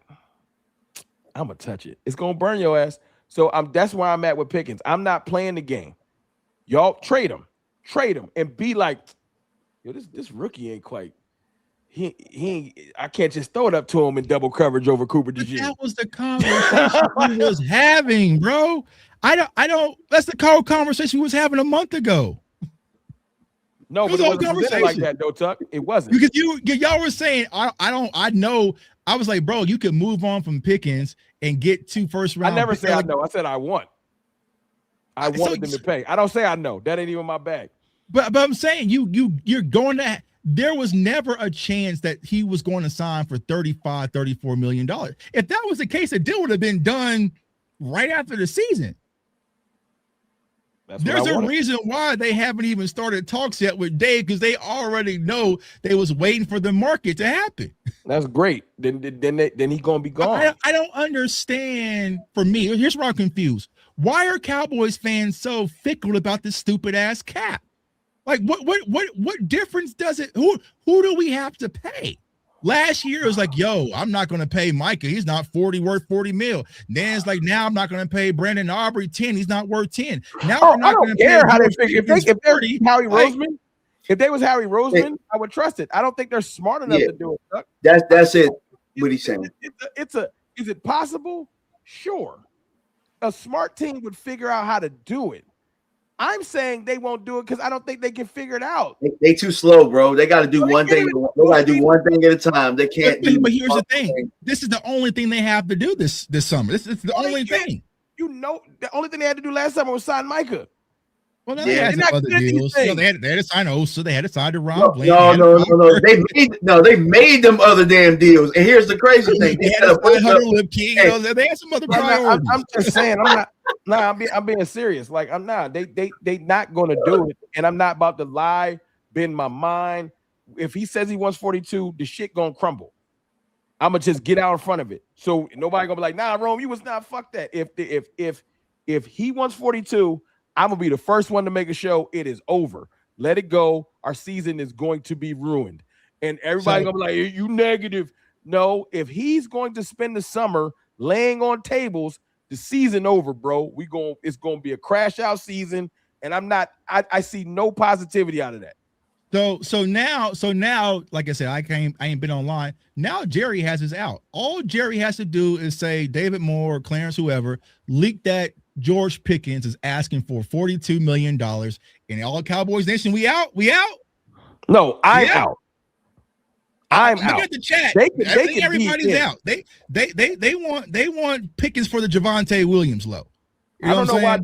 I'm gonna touch it. It's gonna burn your ass. So that's where I'm at with Pickens. I'm not playing the game. Y'all trade him, and be like, yo, this rookie ain't quite. He ain't, I can't just throw it up to him in double coverage over Cooper DeJean. That was the conversation we was having, bro. I don't. That's the conversation we was having a month ago. No, but it wasn't like that, though, Tuck. It wasn't, because y'all were saying I know. I was like, bro, you could move on from Pickens and get 2 first round. I never said I know. I said I want. I wanted them to pay. I don't say I know. That ain't even my bag. But I'm saying you're going to. There was never a chance that he was going to sign for $34 million. If that was the case, the deal would have been done right after the season. There's a reason why they haven't even started talks yet with Dave, because they already know they was waiting for the market to happen. That's great. Then he's gonna be gone. I don't understand. For me, here's where I'm confused. Why are Cowboys fans so fickle about this stupid ass cap? Like, what difference does it? Who do we have to pay? Last year it was like, yo, I'm not going to pay Micah. He's not worth 40 mil. Then it's like, now I'm not going to pay Brandon Aubrey 10. He's not worth 10. Now we're not going to pay how they figure. If they're Howie Roseman, if they was Howie Roseman, I would trust it. I don't think they're smart enough to do it. That's it. What he's saying. Is it possible? Sure. A smart team would figure out how to do it. I'm saying they won't do it because I don't think they can figure it out. They too slow, bro. They got to do one thing. They got to do one thing at a time. They can't do. But here's the thing: this is the only thing they have to do this summer. This is the only thing. You know, the only thing they had to do last summer was sign Micah. Well, no, they had some other deals. They had to sign Osa. They had to sign Ron Blaney. No. They made them other damn deals. And here's the crazy thing: they had to sign Hunter Lipke. They had some other priorities. I'm just saying. I'm being serious. Like I'm not. They not going to do it. And I'm not about to lie, bend my mind. If he says he wants 42, the shit gonna crumble. I'm gonna just get out in front of it. So nobody gonna be like, nah, Rome, you was not. Fuck that. If he wants 42. I'm going to be the first one to make a show. It is over. Let it go. Our season is going to be ruined. And everybody going to be like, you negative. No, if he's going to spend the summer laying on tables, the season over, bro. It's going to be a crash out season. And I see no positivity out of that. So now, like I said, I ain't been online. Now Jerry has his out. All Jerry has to do is say David Moore or Clarence, whoever, leak that George Pickens is asking for $42 million. And all Cowboys Nation, we out? No, I'm out. I'm out. Look at the chat. Everybody's out. They want Pickens for the Javonte Williams low. I don't know why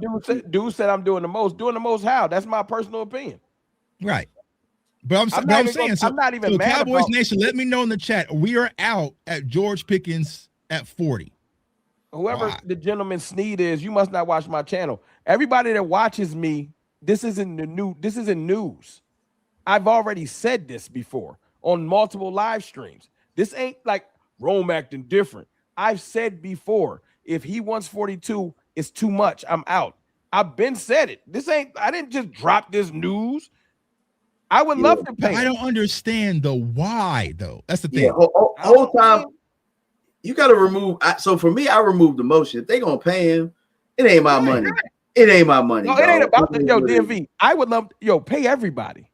dude said I'm doing the most. Doing the most how? That's my personal opinion. Right. But I'm not even mad. Cowboys Nation, let me know in the chat. We are out at George Pickens at 40. Whoever the gentleman Sneed is, you must not watch my channel. Everybody that watches me, this isn't news. I've already said this before on multiple live streams. This ain't like Rome acting different. I've said before, if he wants 42, it's too much. I'm out. I've been said it. I didn't just drop this news. I would love to pay. I don't understand the why, though. That's the thing. Whole time, you got to remove. So for me, I remove the motion. If they gonna pay him, it ain't my money. It ain't my money. No, it ain't about the DMV. I would love pay everybody.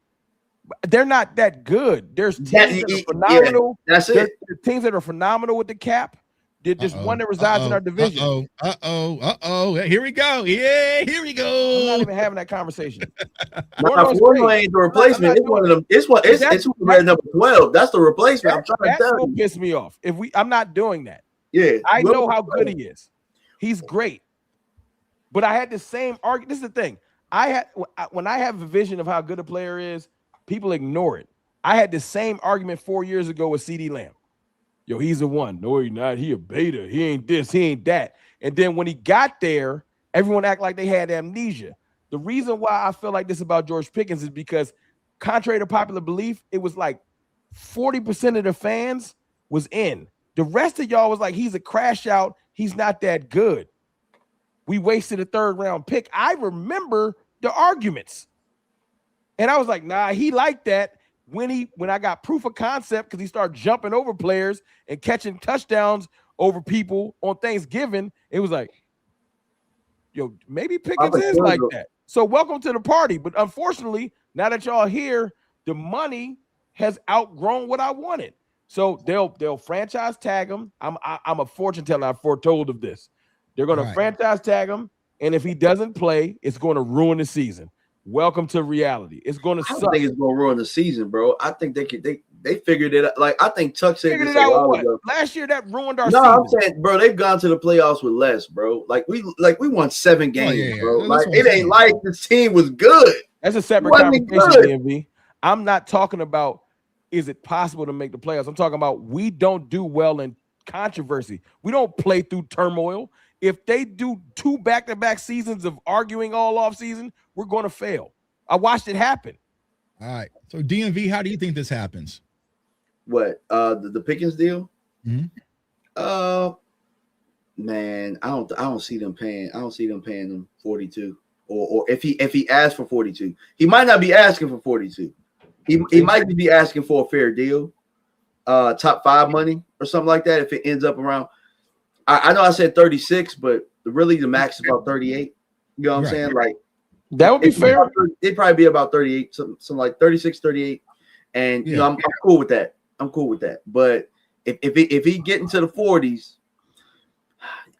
They're not that good. There's teams that are phenomenal. Yeah, that's it. There's teams that are phenomenal with the cap. They're just one that resides in our division. Here we go. Yeah, here we go. I'm not even having that conversation. Formula ain't the replacement. It's one of them. It's number 12. That's the replacement. I'm trying to tell you. Piss me off. I'm not doing that. Yeah, I know how good he is. He's great. But I had the same argument. This is the thing. When I have a vision of how good a player is, people ignore it. I had the same argument 4 years ago with CD Lamb. Yo, he's a one. No, he's not. He a beta. He ain't this. He ain't that. And then when he got there, everyone act like they had amnesia. The reason why I feel like this about George Pickens is because, contrary to popular belief, it was like 40% of the fans was in. The rest of y'all was like, he's a crash out. He's not that good. We wasted a third-round pick. I remember the arguments. And I was like, nah, he liked that. When I got proof of concept, because he started jumping over players and catching touchdowns over people on Thanksgiving, it was like, yo, maybe Pickens is like that. So welcome to the party. But unfortunately, now that y'all here, the money has outgrown what I wanted. So they'll franchise tag him. I'm a fortune teller. I foretold of this. They're going to franchise tag him, and if he doesn't play, it's going to ruin the season. Welcome to reality. It's going to suck. I don't think it's going to ruin the season, bro. I think they figured it out. Like, I think Tuck said this a while ago. Last year that ruined our season. No, I'm saying, bro, they've gone to the playoffs with less, bro. Like we won 7 games, bro. Like it ain't like this team was good. That's a separate conversation, DMV. I'm not talking about is it possible to make the playoffs. I'm talking about we don't do well in controversy. We don't play through turmoil. If they do 2 back-to-back seasons of arguing all off season, we're going to fail. I watched it happen. All right. So DMV, how do you think this happens? What? The Pickens deal? Mm-hmm. Man, I don't see them paying. I don't see them paying them 42. Or if he asks for 42, he might not be asking for 42. He might be asking for a fair deal, top 5 money or something like that. If it ends up around. I know I said 36, but really the max is about 38. You know what I'm saying? Like that would be fair. It'd probably be about 38, something like 36, 38. And you know, I'm cool with that. I'm cool with that. But if he get into the 40s,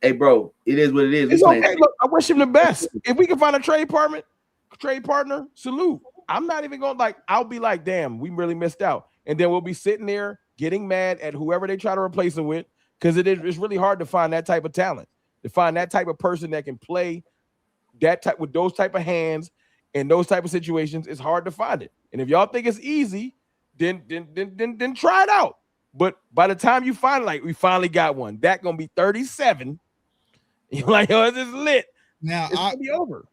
hey bro, it is what it is. It's okay. Look, I wish him the best. If we can find a trade partner, salute. I'm not even going I'll be like, damn, we really missed out. And then we'll be sitting there getting mad at whoever they try to replace him with. Because it's really hard to find that type of talent, to find that type of person that can play that type with those type of hands In those type of situations, it's hard to find it. And if y'all think it's easy, then try it out. But by the time you find like we finally got one, that gonna be 37. You're like, oh, this is lit. Now it's gonna be over.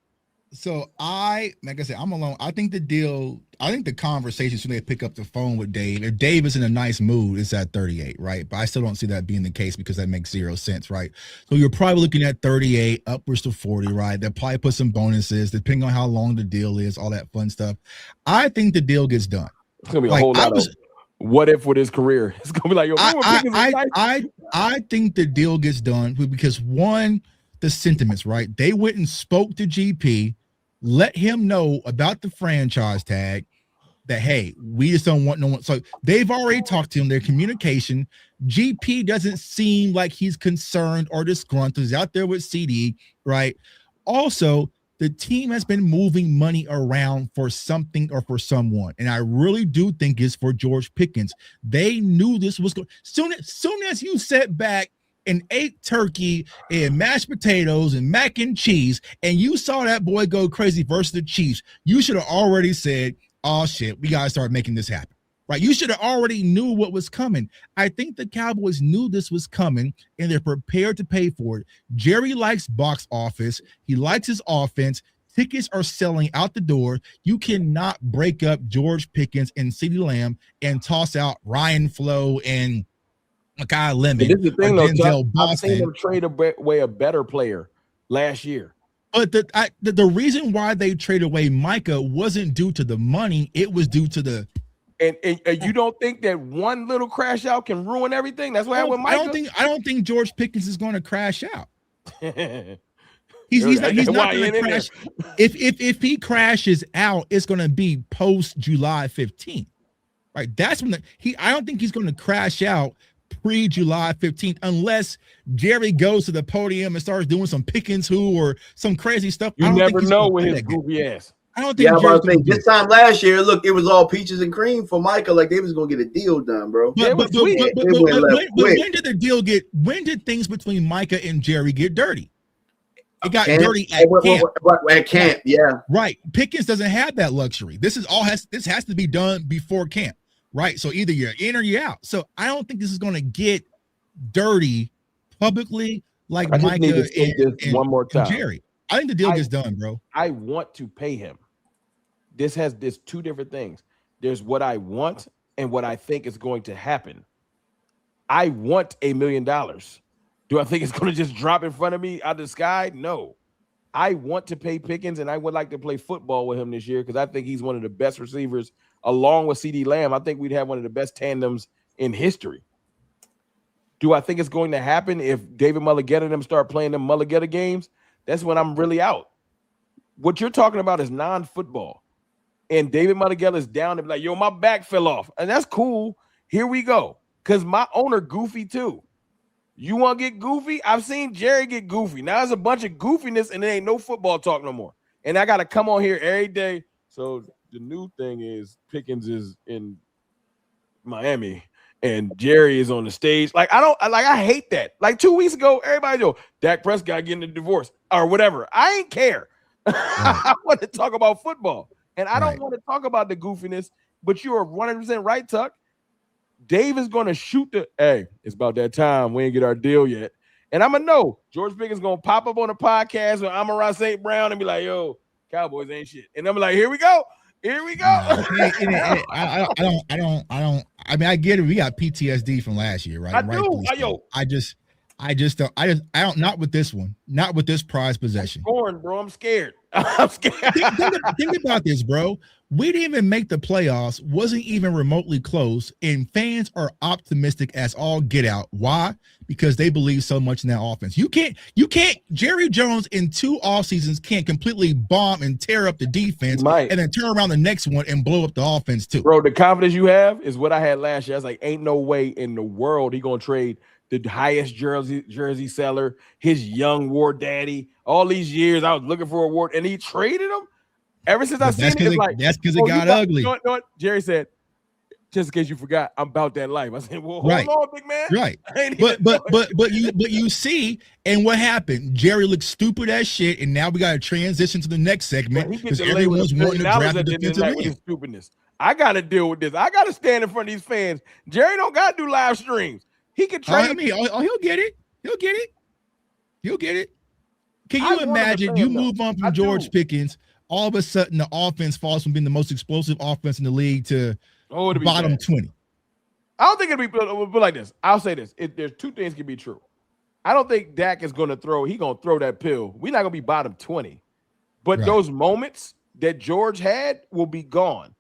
So like I said, I'm alone. I think the conversation when they pick up the phone with Dave, if Dave is in a nice mood, it's at 38, right? But I still don't see that being the case because that makes 0 sense, right? So you're probably looking at 38, upwards to 40, right? They'll probably put some bonuses depending on how long the deal is, all that fun stuff. I think the deal gets done. It's gonna be a whole lot of what if with his career. It's gonna be like, yo, I think the deal gets done because one, the sentiments, right? They went and spoke to GP, let him know about the franchise tag, that hey, we just don't want no one. So they've already talked to him. Their communication. GP doesn't seem like he's concerned or disgruntled. He's out there with CD, right? Also, the team has been moving money around for something or for someone, and I really do think it's for George Pickens. They knew this was going. Soon as you sat back and ate turkey and mashed potatoes and mac and cheese, and you saw that boy go crazy versus the Chiefs, you should have already said, oh shit, we gotta start making this happen, right? You should have already knew what was coming. I think the Cowboys knew this was coming, and they're prepared to pay for it. Jerry likes box office. He likes his offense. Tickets are selling out the door. You cannot break up George Pickens and CeeDee Lamb and toss out Ryan Flo and Makai Lemon. This is the thing, though. I've seen them trade away a better player last year. But the reason why they traded away Micah wasn't due to the money; it was due to the. And you don't think that one little crash out can ruin everything? That's what happened with Micah. I don't think George Pickens is going to crash out. He's not going to crash. If he crashes out, it's going to be post July 15th, right? That's when I don't think he's going to crash out pre-July 15th unless Jerry goes to the podium and starts doing some Pickens who or some crazy stuff. You never know with his goofy ass. I don't think. Yeah, I was saying this time last year, look, it was all peaches and cream for Micah. Like they was gonna get a deal done, bro. But when did things between Micah and Jerry get dirty? It got dirty at camp. Yeah, right. Pickens doesn't have that luxury. This has to be done before camp. Right, so either you're in or you're out. So I don't think this is going to get dirty publicly like Micah and one more time. Jerry. I think the deal gets done, bro. I want to pay him. This has two different things. There's what I want and what I think is going to happen. I want $1 million. Do I think it's going to just drop in front of me out of the sky? No. I want to pay Pickens, and I would like to play football with him this year because I think he's one of the best receivers along with CeeDee Lamb. I think we'd have one of the best tandems in history. Do I think it's going to happen if David Mulligetta and them start playing them Mulligetta games? That's when I'm really out. What you're talking about is non-football. And David Mulligetta is down and be like, yo, my back fell off. And that's cool. Here we go. Because my owner goofy too. You want to get goofy? I've seen Jerry get goofy. Now there's a bunch of goofiness and there ain't no football talk no more. And I got to come on here every day. So the new thing is Pickens is in Miami and Jerry is on the stage. I hate that. Like 2 weeks ago, everybody go, Dak Prescott getting a divorce or whatever. I ain't care. I want to talk about football. And I don't want to talk about the goofiness, but you are 100% right, Tuck. Dave is going to shoot it's about that time. We ain't get our deal yet. And I'm going to know George Pickens going to pop up on a podcast with Amon-Ra St. Brown and be like, yo, Cowboys ain't shit. And I'm like, here we go. Here we go. I mean, I get it. We got PTSD from last year, right? I don't, not with this one, not with this prize possession. I'm scoring, bro. I'm scared. I'm scared. Think about this, bro. We didn't even make the playoffs, wasn't even remotely close, and fans are optimistic as all get out. Why? Because they believe so much in that offense. You can't, Jerry Jones in 2 off seasons can't completely bomb and tear up the defense and then turn around the next one and blow up the offense too. Bro, the confidence you have is what I had last year. I was like, ain't no way in the world he gonna trade the highest jersey seller, his young war daddy. All these years I was looking for a award, and he traded him. Ever since I seen it, it's like that's because it got ugly. You know what Jerry said? just in case you forgot, I'm about that life. I said, well, hold on, big man. Right. But you see, and what happened? Jerry looked stupid as shit, and now we got to transition to the next segment because everyone's wanting to draft the defensive end. With his stupidness. I got to deal with this. I got to stand in front of these fans. Jerry don't got to do live streams. He can trade. He'll get it. He'll get it. Can you imagine you move on from George Pickens, all of a sudden the offense falls from being the most explosive offense in the league to bottom 20? I don't think it'd be like this. I'll say this. There's two things can be true. I don't think Dak is going to throw that pill. We're not going to be bottom 20. But those moments that George had will be gone.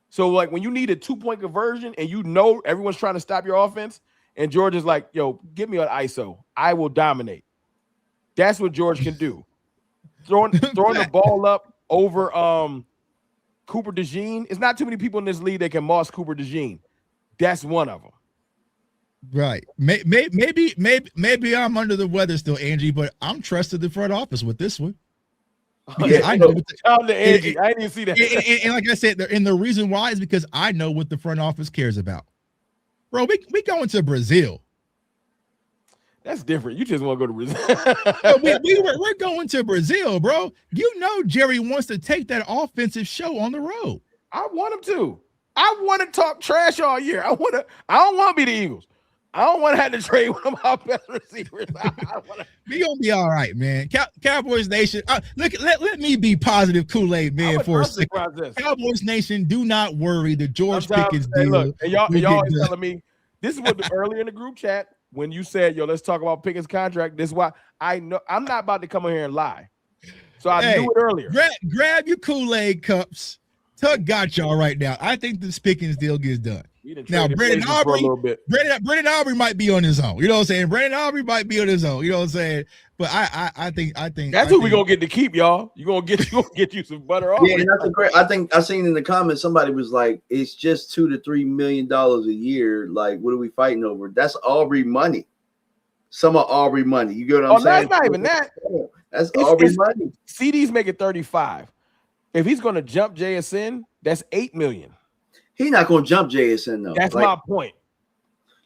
So, like, when you need a 2-point conversion and you know everyone's trying to stop your offense, and George is like, yo, give me an ISO. I will dominate. That's what George can do. Throwing the ball up over Cooper DeJean. It's not too many people in this league that can moss Cooper DeJean. That's one of them. Right. Maybe I'm under the weather still, Angie, but I'm trusted the front office with this one. I know. Angie. I didn't even see that. And like I said, and the reason why is because I know what the front office cares about. Bro, we going to Brazil. That's different. You just want to go to Brazil. We're going to Brazil, bro. You know Jerry wants to take that offensive show on the road. I want him to. I want to talk trash all year. I don't want to be the Eagles. I don't want to have to trade one of my best receivers. We gonna be all right, man. Cowboys Nation. Let me be positive Kool-Aid man for a second. Cowboys Nation, do not worry. The George Pickens deal. Look, and y'all is telling me this is what earlier in the group chat when you said, "Yo, let's talk about Pickens' contract." This is why I know I'm not about to come in here and lie. So I knew it earlier. Grab your Kool-Aid cups. Tuck got y'all right now. I think this Pickens deal gets done. Now, Brandon Aubrey might be on his own. You know what I'm saying? Brandon Aubrey might be on his own. You know what I'm saying? But I think that's who we gonna get to keep, y'all. You gonna get you some butter off. Yeah, and that's great. I think I seen in the comments somebody was like, "It's just $2 to $3 million a year. Like, what are we fighting over?" That's Aubrey money. Some of Aubrey money. You get what I'm saying? That's not even that. That's Aubrey money. CD's making 35. If he's gonna jump JSN, that's $8 million. He's not gonna jump JSN though. That's my point.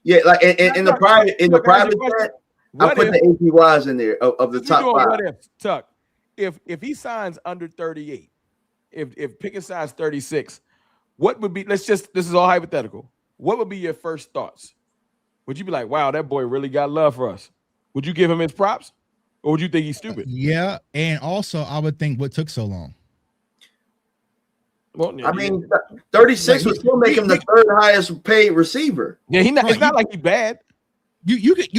Yeah, like in the private chat, I put the APYs in there of the top 5. What if, Tuck, if he signs under 38, if Pickens signs 36, what would be? This is all hypothetical. What would be your first thoughts? Would you be like, wow, that boy really got love for us? Would you give him his props, or would you think he's stupid? Yeah, and also I would think what took so long. Well, I mean, 36 would still make him the third highest paid receiver. Yeah, it's not like he's bad. You could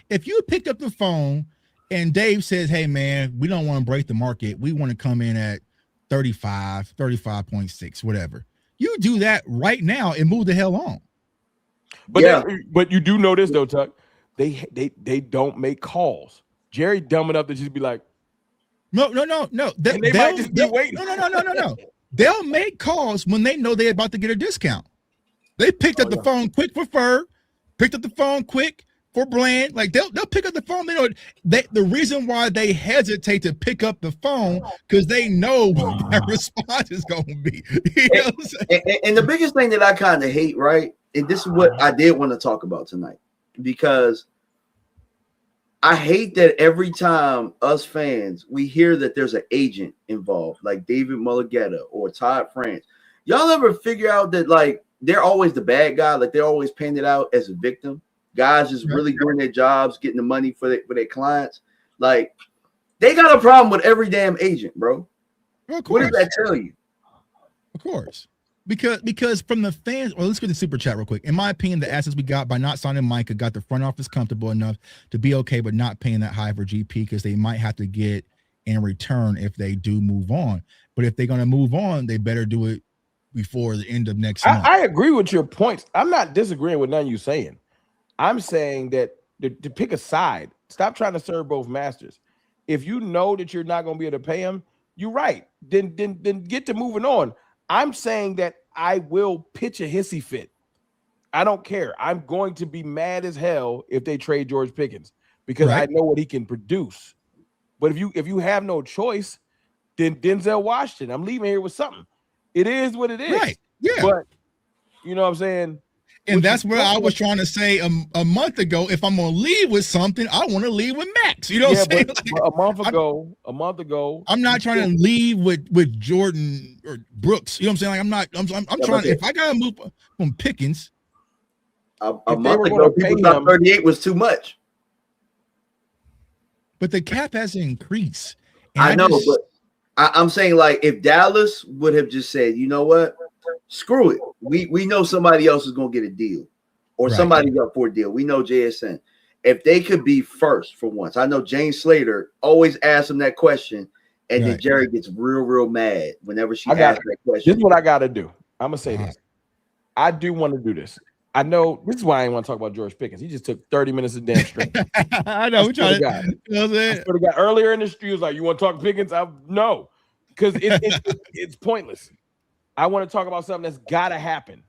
if you picked up the phone and Dave says, "Hey man, we don't want to break the market. We want to come in at 35, 35.6, whatever." You do that right now and move the hell on. But but you do know this though, Tuck. They don't make calls. Jerry dumb enough to just be like, no. They might just be waiting. No. They'll make calls when they know they're about to get a discount. They picked up the phone quick for Fur, picked up the phone quick for Bland. Like they'll pick up the phone. They know the reason why they hesitate to pick up the phone because they know what their response is going to be. You know what I'm saying? And the biggest thing that I kind of hate, right? And this is what I did want to talk about tonight, because I hate that every time us fans, we hear that there's an agent involved, like David Mulligetta or Todd France. Y'all ever figure out that, like, they're always the bad guy? Like, they're always painted out as a victim. Guys just really doing their jobs, getting the money for their clients. Like, they got a problem with every damn agent, bro. What does that tell you? Of course. Because from the fans, let's get the super chat real quick. In my opinion, the assets we got by not signing Micah got the front office comfortable enough to be okay, but not paying that high for GP because they might have to get in return if they do move on. But if they're going to move on, they better do it before the end of next month. I agree with your points. I'm not disagreeing with none you saying. I'm saying that to pick a side, stop trying to serve both masters. If you know that you're not going to be able to pay him, you're right. Then get to moving on. I'm saying that I will pitch a hissy fit. I don't care. I'm going to be mad as hell if they trade George Pickens because I know what he can produce. But if you have no choice, then Denzel Washington. I'm leaving here with something. It is what it is. Right. Yeah. But You know what I'm saying? And that's where I was trying to say a month ago. If I'm gonna leave with something, I want to leave with max. You know what I'm saying? But a month ago, I'm not trying to leave with Jordan or Brooks. You know what I'm saying? Like I'm trying. If I gotta move from Pickens, a month ago, people thought 38 was too much. But the cap has increased. I know, but I'm saying, like, if Dallas would have just said, you know what, screw it. We know somebody else is going to get a deal, or somebody's up for a deal. We know JSN. If they could be first for once, I know Jane Slater always asks him that question, and then Jerry gets real mad whenever she asks that question. This is what I got to do. I'm going to say this. I do want to do this. I know this is why I didn't want to talk about George Pickens. He just took 30 minutes of damn straight. I know. We tried to. You know what I'm saying? Earlier in the street, was like, "You want to talk Pickens?" No, because it's pointless. I want to talk about something that's got to happen.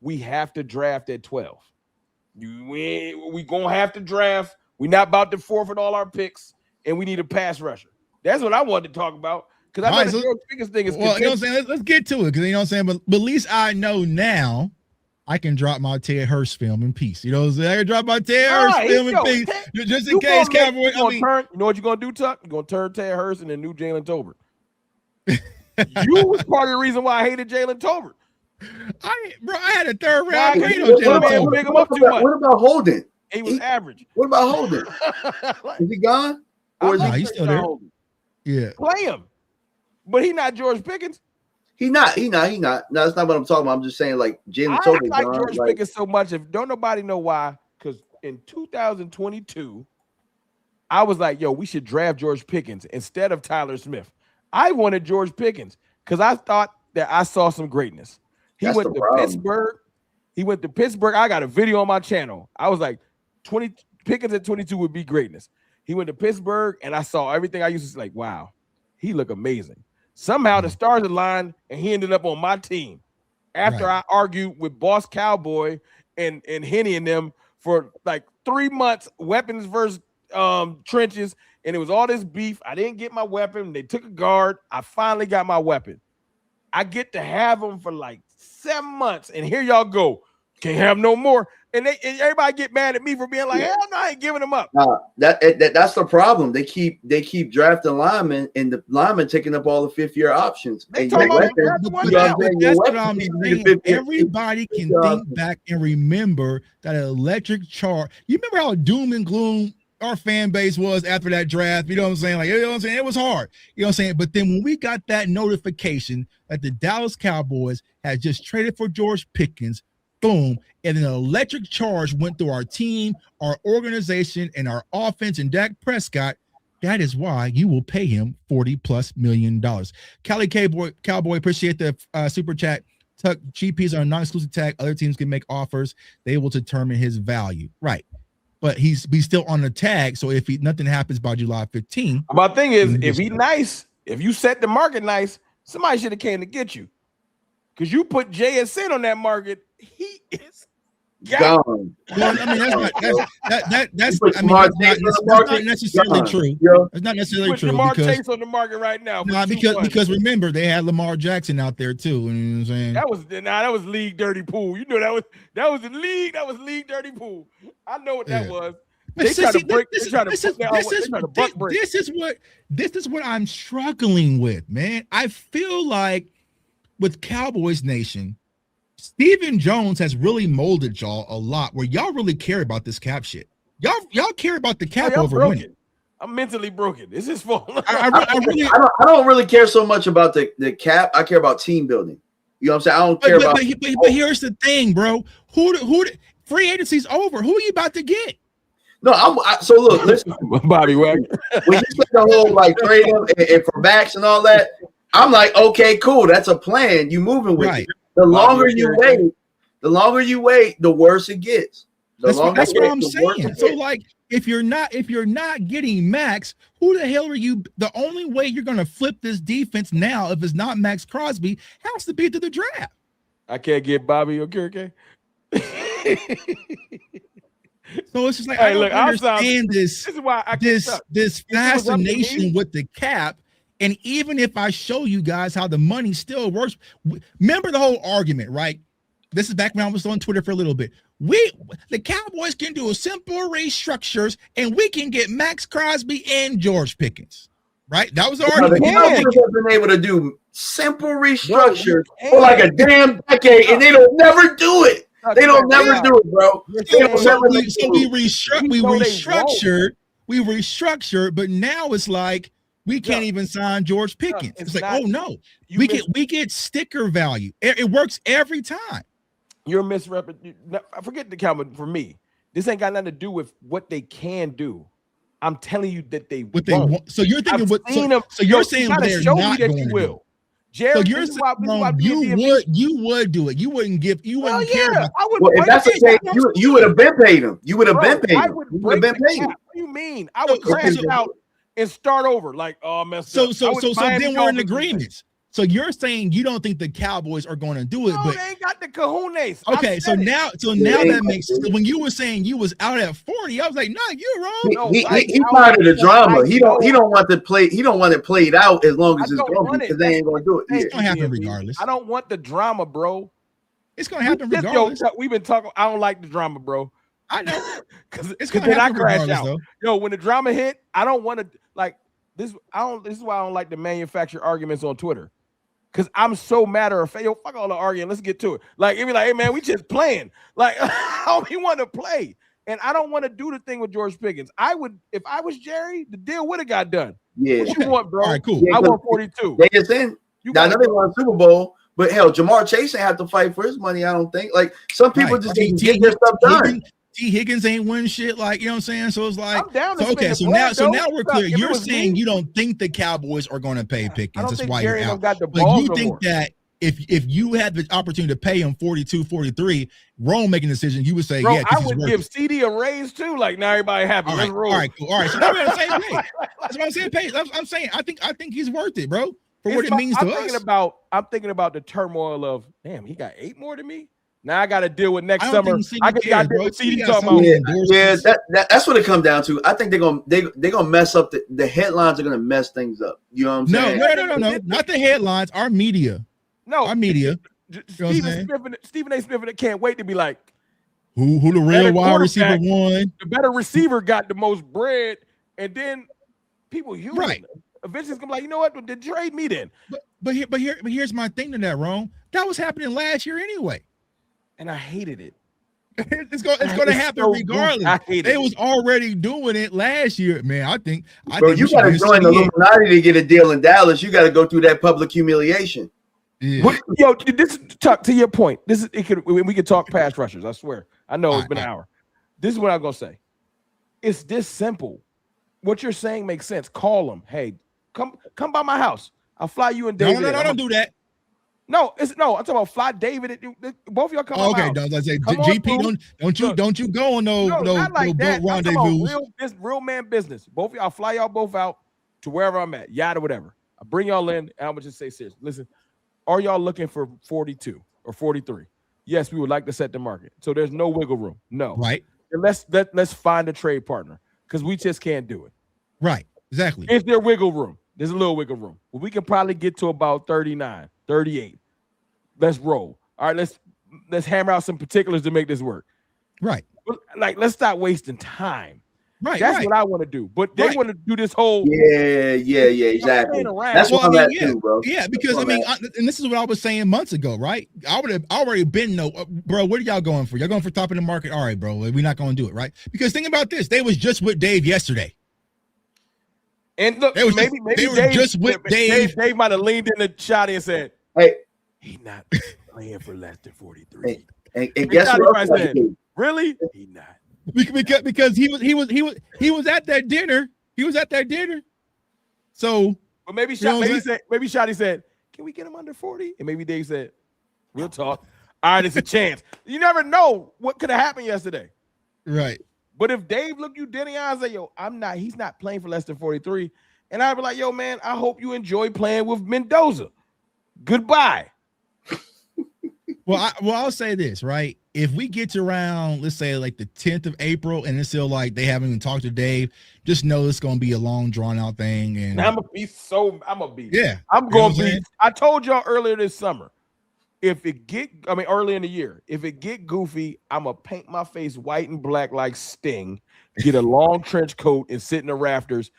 We have to draft at 12. We gonna have to draft. We're not about to forfeit all our picks, and we need a pass rusher. That's what I wanted to talk about. Because I know the George Pickens thing is. Well, you know what I'm saying. Let's get to it. Because you know what I'm saying. But at least I know now. I can drop my Ted Hurst film in peace. You know what I'm saying? I can drop my Ted Hurst film in peace. Just in case Cowboy. You know what you're going to do, Tuck? You're going to turn Ted Hurst into new Jalen Tolbert. You was part of the reason why I hated Jalen Tolbert. I had a third round grade on Jalen Tolbert. What about Holden? He was average. What about Holden? Is he gone? Or is he's still there? Yeah. Play him. But he's not George Pickens. He not. No, that's not what I'm talking about. I'm just saying, like, Jalen Tolbert. I like George Pickens so much. If don't nobody know why, because in 2022, I was like, yo, we should draft George Pickens instead of Tyler Smith. I wanted George Pickens because I thought that I saw some greatness. He went to Pittsburgh. He went to Pittsburgh. I got a video on my channel. I was like, Pickens at 22 would be greatness. He went to Pittsburgh, and I saw everything I used to say, like, wow, he looked amazing. Somehow the stars aligned, and he ended up on my team. After I argued with Boss Cowboy and Henny and them for like 3 months, weapons versus trenches, and it was all this beef. I didn't get my weapon. They took a guard. I finally got my weapon. I get to have them for like 7 months, and here y'all go. Can't have no more. And everybody get mad at me for being like, hell no, I ain't giving them up. That's the problem. They keep drafting linemen, and the linemen taking up all the fifth-year options. That's what I'm saying. Everybody can think back and remember that electric charge. You remember how doom and gloom our fan base was after that draft? You know what I'm saying? Like, you know what I'm saying? It was hard. You know what I'm saying? But then when we got that notification that the Dallas Cowboys had just traded for George Pickens, boom, and an electric charge went through our team, our organization, and our offense, and Dak Prescott. That is why you will pay him $40+ million. Cali Cowboy, appreciate the super chat. Tuck, GPs are a non-exclusive tag. Other teams can make offers. They will determine his value. Right. But he's still on the tag. So if nothing happens by July 15. My thing is, if he's nice, if you set the market nice, somebody should have came to get you. Because you put JSN on that market, he is gone. Well, I mean, that's not necessarily true. It's not necessarily true. Lamar Chase on the market right now. Because remember, they had Lamar Jackson out there too. You know what I'm saying? That was league dirty pool. You know that was the league. That was league dirty pool. I know what that was. This is what I'm struggling with, man. I feel like with Cowboys Nation, Stephen Jones has really molded y'all a lot where y'all really care about this cap shit. Y'all care about the cap over winning. I'm mentally broken. This is fault. I don't really care so much about the cap. I care about team building. You know what I'm saying? I don't care about. But here's the thing, bro. Who free agency's over. Who are you about to get? No, so look, listen, Bobby Wagner. When you say the whole like trade him and for backs and all that, I'm like, okay, cool. That's a plan. You moving with it. The longer you wait, the worse it gets. That's what I'm saying. So, like, if you're not getting Max, who the hell are you? The only way you're going to flip this defense now, if it's not Max Crosby, has to be to the draft. I can't get Bobby or Kirk. So it's just like I don't understand this fascination with the cap. And even if I show you guys how the money still works, remember the whole argument, right? this is back when I was on Twitter for a little bit. The Cowboys can do a simple restructures, and we can get Max Crosby and George Pickens. Right? That was the argument. The Cowboys have been able to do simple restructures for like a damn decade, and they don't never do it. They don't never do it, bro. We restructured, but now it's like we can't even sign George Pickens. It's like, oh no, we get sticker value. It works every time. You're misrepresenting. Forget the Cowboys. For me, this ain't got nothing to do with what they can do. I'm telling you that they won't. So you're thinking what? So you're saying they're not going to do. Jerry, so you're saying you would do it. You wouldn't give. You wouldn't care. I would. Well, if that's the case, you would have been paid him. You would have been paid him. You would have been paid him. What do you mean? I would crash it out and start over. Like, oh, messed up. So then we're in agreement. So you're saying you don't think the Cowboys are going to do it, but they ain't got the cojones. Okay, so now that makes sense. When you were saying you was out at 40, I was like, nah, you're wrong. He tired of the drama. He don't want to play. He don't want it played out as long as it's going because they ain't going to do it. It's going to happen regardless. I don't want the drama, bro. It's going to happen regardless. We've been talking. I don't like the drama, bro. I know because then I crash out. Though. Yo, when the drama hit, I don't want to like this. This is why I don't like the manufactured arguments on Twitter. Cause I'm so matter of fact, yo, fuck all the arguing. Let's get to it. Like, it be like, hey man, we just playing. Like, how we want to play, and I don't want to do the thing with George Pickens. I would, if I was Jerry, the deal would have got done. Yeah, what you want, bro? All right, cool. I want 42. They just in. I know they won a Super Bowl, but hell, Jamar Chase ain't have to fight for his money. I don't think. Like some people just get their stuff done. T. Higgins ain't win shit, like, you know what I'm saying? So it's like, I'm down to so now we're clear. You're saying you don't think the Cowboys are going to pay Pickens. That's why you're out. But you think that if you had the opportunity to pay him 42, 43, Rome making a decision, you would say, yeah. I would give CD a raise too. Like, now everybody happy. All right, cool. All right, so now we're on the same page. That's what I'm saying. Page. I'm saying I think he's worth it, bro. For what it means to us. I'm thinking about the turmoil of, damn, he got 8 more than me. Now I got to deal with next summer. I got to deal with CD talking about. Yeah, that's what it comes down to. I think they're gonna mess up the headlines are gonna mess things up. You know what I'm saying? No, not the headlines. Our media. No, our media. Stephen A. Smith can't wait to be like, who the real wide receiver won? The better receiver got the most bread, and then people use it. Eventually, it's gonna be like, you know what? Then trade me then. But here's my thing to that, Ron. That was happening last year anyway. And I hated it. It's going to happen regardless. They was already doing it last year, man. I think you got to join the Illuminati to get a deal in Dallas. You got to go through that public humiliation. Yeah. Yo, this to your point. We could talk pass rushers. I swear. I know it's been an hour. This is what I'm gonna say. It's this simple. What you're saying makes sense. Call them. Hey, come by my house. I'll fly you and David. No, don't do that. No, I'm talking about fly David. Both of y'all come. Okay, I say GP. Don't you go on no like boat rendezvous. Real man business. Both of y'all, fly y'all both out to wherever I'm at, yada whatever. I bring y'all in, and I'm gonna just say serious. Listen, are y'all looking for 42 or 43? Yes, we would like to set the market. So there's no wiggle room. No, right. And let's find a trade partner because we just can't do it. Right. Exactly. Is there wiggle room? There's a little wiggle room. Well, we can probably get to about 39, 38. Let's roll. All right, let's hammer out some particulars to make this work. Right. Like, let's stop wasting time. Right. That's what I want to do. But they want to do this whole exactly. That's what I'm at too, bro. Yeah, because and this is what I was saying months ago, right? I would have already been bro, what are y'all going for? Y'all going for top of the market? All right, bro. We're not going to do it, right? Because think about this. They was just with Dave yesterday. And look, maybe Dave, just with Dave. Dave might have leaned in the shotty and said, hey, he's not playing for less than 43. And guess what? Really? He not. Because he was at that dinner. He was at that dinner. So, but maybe Shotty said, can we get him under 40? And maybe Dave said, we'll talk. All right, it's a chance. You never know what could have happened yesterday. Right. But if Dave looked you dead in the eye and say, yo, he's not playing for less than 43. And I'd be like, yo, man, I hope you enjoy playing with Mendoza. Goodbye. Well, I'll say this, right? If we get to around, let's say like the 10th of April, and it's still like they haven't even talked to Dave, just know it's going to be a long, drawn out thing. And I'm going to be. Yeah. I'm going to be. I told y'all earlier this summer, early in the year, if it get goofy, I'm gonna paint my face white and black like Sting, get a long trench coat and sit in the rafters.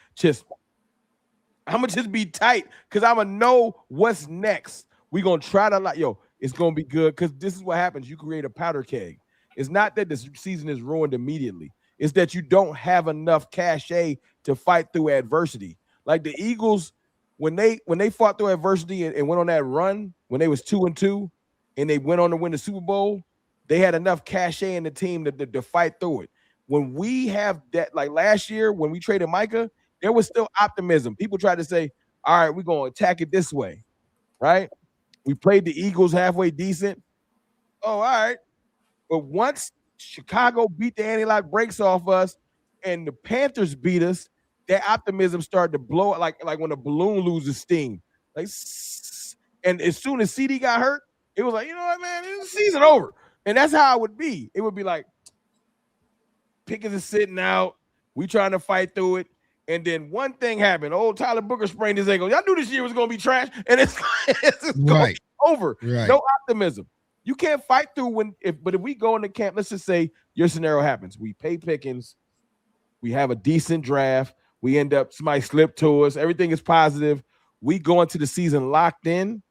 I'm gonna just be tight because I'm gonna know what's next. We're gonna try to it's gonna be good because this is what happens. You create a powder keg. It's not that the season is ruined immediately. It's that you don't have enough cachet to fight through adversity. Like the Eagles, when they fought through adversity and went on that run when they was 2-2 and they went on to win the Super Bowl, they had enough cachet in the team to fight through it. When we have that, like last year when we traded Micah, there was still optimism. People tried to say, all right, we're going to attack it this way, right? We played the Eagles halfway decent. Oh, all right. But once Chicago beat the anti-lock brakes off us and the Panthers beat us, that optimism started to blow like when a balloon loses steam. And as soon as CD got hurt, it was like, you know what, man, this is the season over. And that's how it would be. It would be like Pickens is sitting out. We trying to fight through it. And then one thing happened. Old Tyler Booker sprained his ankle. Y'all knew this year was going to be trash, and it's right. Over. Right. No optimism. You can't fight through but if we go into camp, let's just say your scenario happens. We pay Pickens. We have a decent draft. We end up, somebody slipped to us. Everything is positive. We go into the season locked in,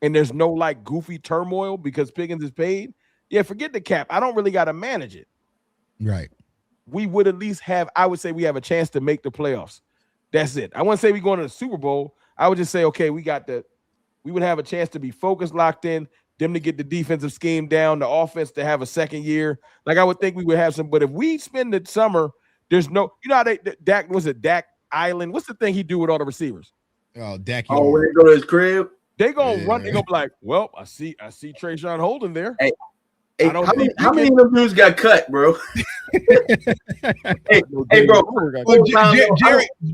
and there's no like goofy turmoil because Pickens is paid. Yeah, forget the cap. I don't really got to manage it. Right. We would at least I would say we have a chance to make the playoffs. That's it. I wouldn't say we going to the Super Bowl. I would just say, okay, we would have a chance to be focused, locked in, them to get the defensive scheme down, the offense to have a second year. Like I would think we would have some, but if we spend the summer, there's no, you know how Dak Island? What's the thing he do with all the receivers? Oh, Dak. Oh, when they go to his crib, they gonna run. They gonna be like, well, I see Trayshawn Holden there. Hey, how many of them dudes got cut, bro? hey, bro. Well,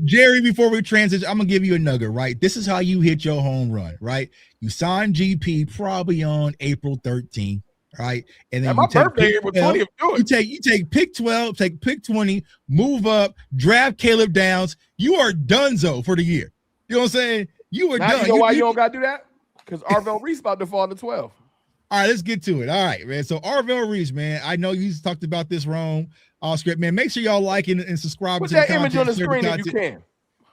Jerry, before we transition, I'm gonna give you a nugget, right? This is how you hit your home run, right? You sign GP probably on April 13th, right? And then you take pick 12, take pick 20, move up, draft Caleb Downs. You are donezo for the year. You know what I'm saying? You are done. You know why you don't gotta do that? Because Arvell Reese about to fall to 12. All right, let's get to it. All right, man. So Arvell Reese, man, I know you talked about this wrong off script, man. Make sure y'all like and subscribe. Put that image on the screen if you can.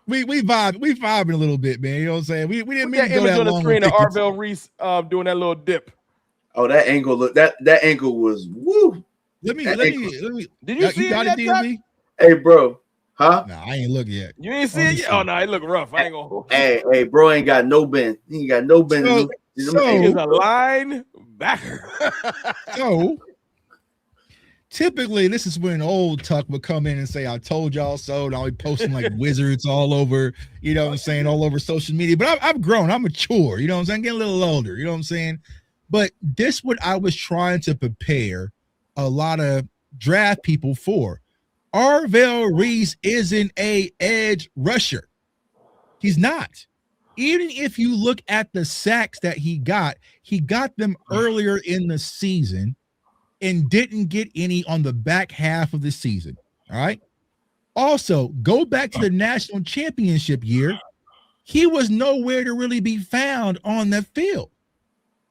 We vibing a little bit, man. You know what I'm saying? We didn't mean to go that long. Image on the screen of Arvell Reese doing that little dip. Oh, that angle! Look, that angle was woo. Let me. Did you see it yet? Hey, bro. Huh? Nah, I ain't looking yet. You ain't see it yet? Oh no, it look rough. I ain't gonna. Hey, bro, ain't got no bend. He ain't got no bend. So he's a line backer. So typically, this is when old Tuck would come in and say, "I told y'all so." And I'll be posting like wizards all over, you know what I'm saying, all over social media. But I've grown, I'm mature, you know what I'm saying, getting a little older, you know what I'm saying. But this what I was trying to prepare a lot of draft people for. Arvell Reese isn't a edge rusher. He's not. Even if you look at the sacks that he got them earlier in the season and didn't get any on the back half of the season. All right. Also, go back to the national championship year. He was nowhere to really be found on the field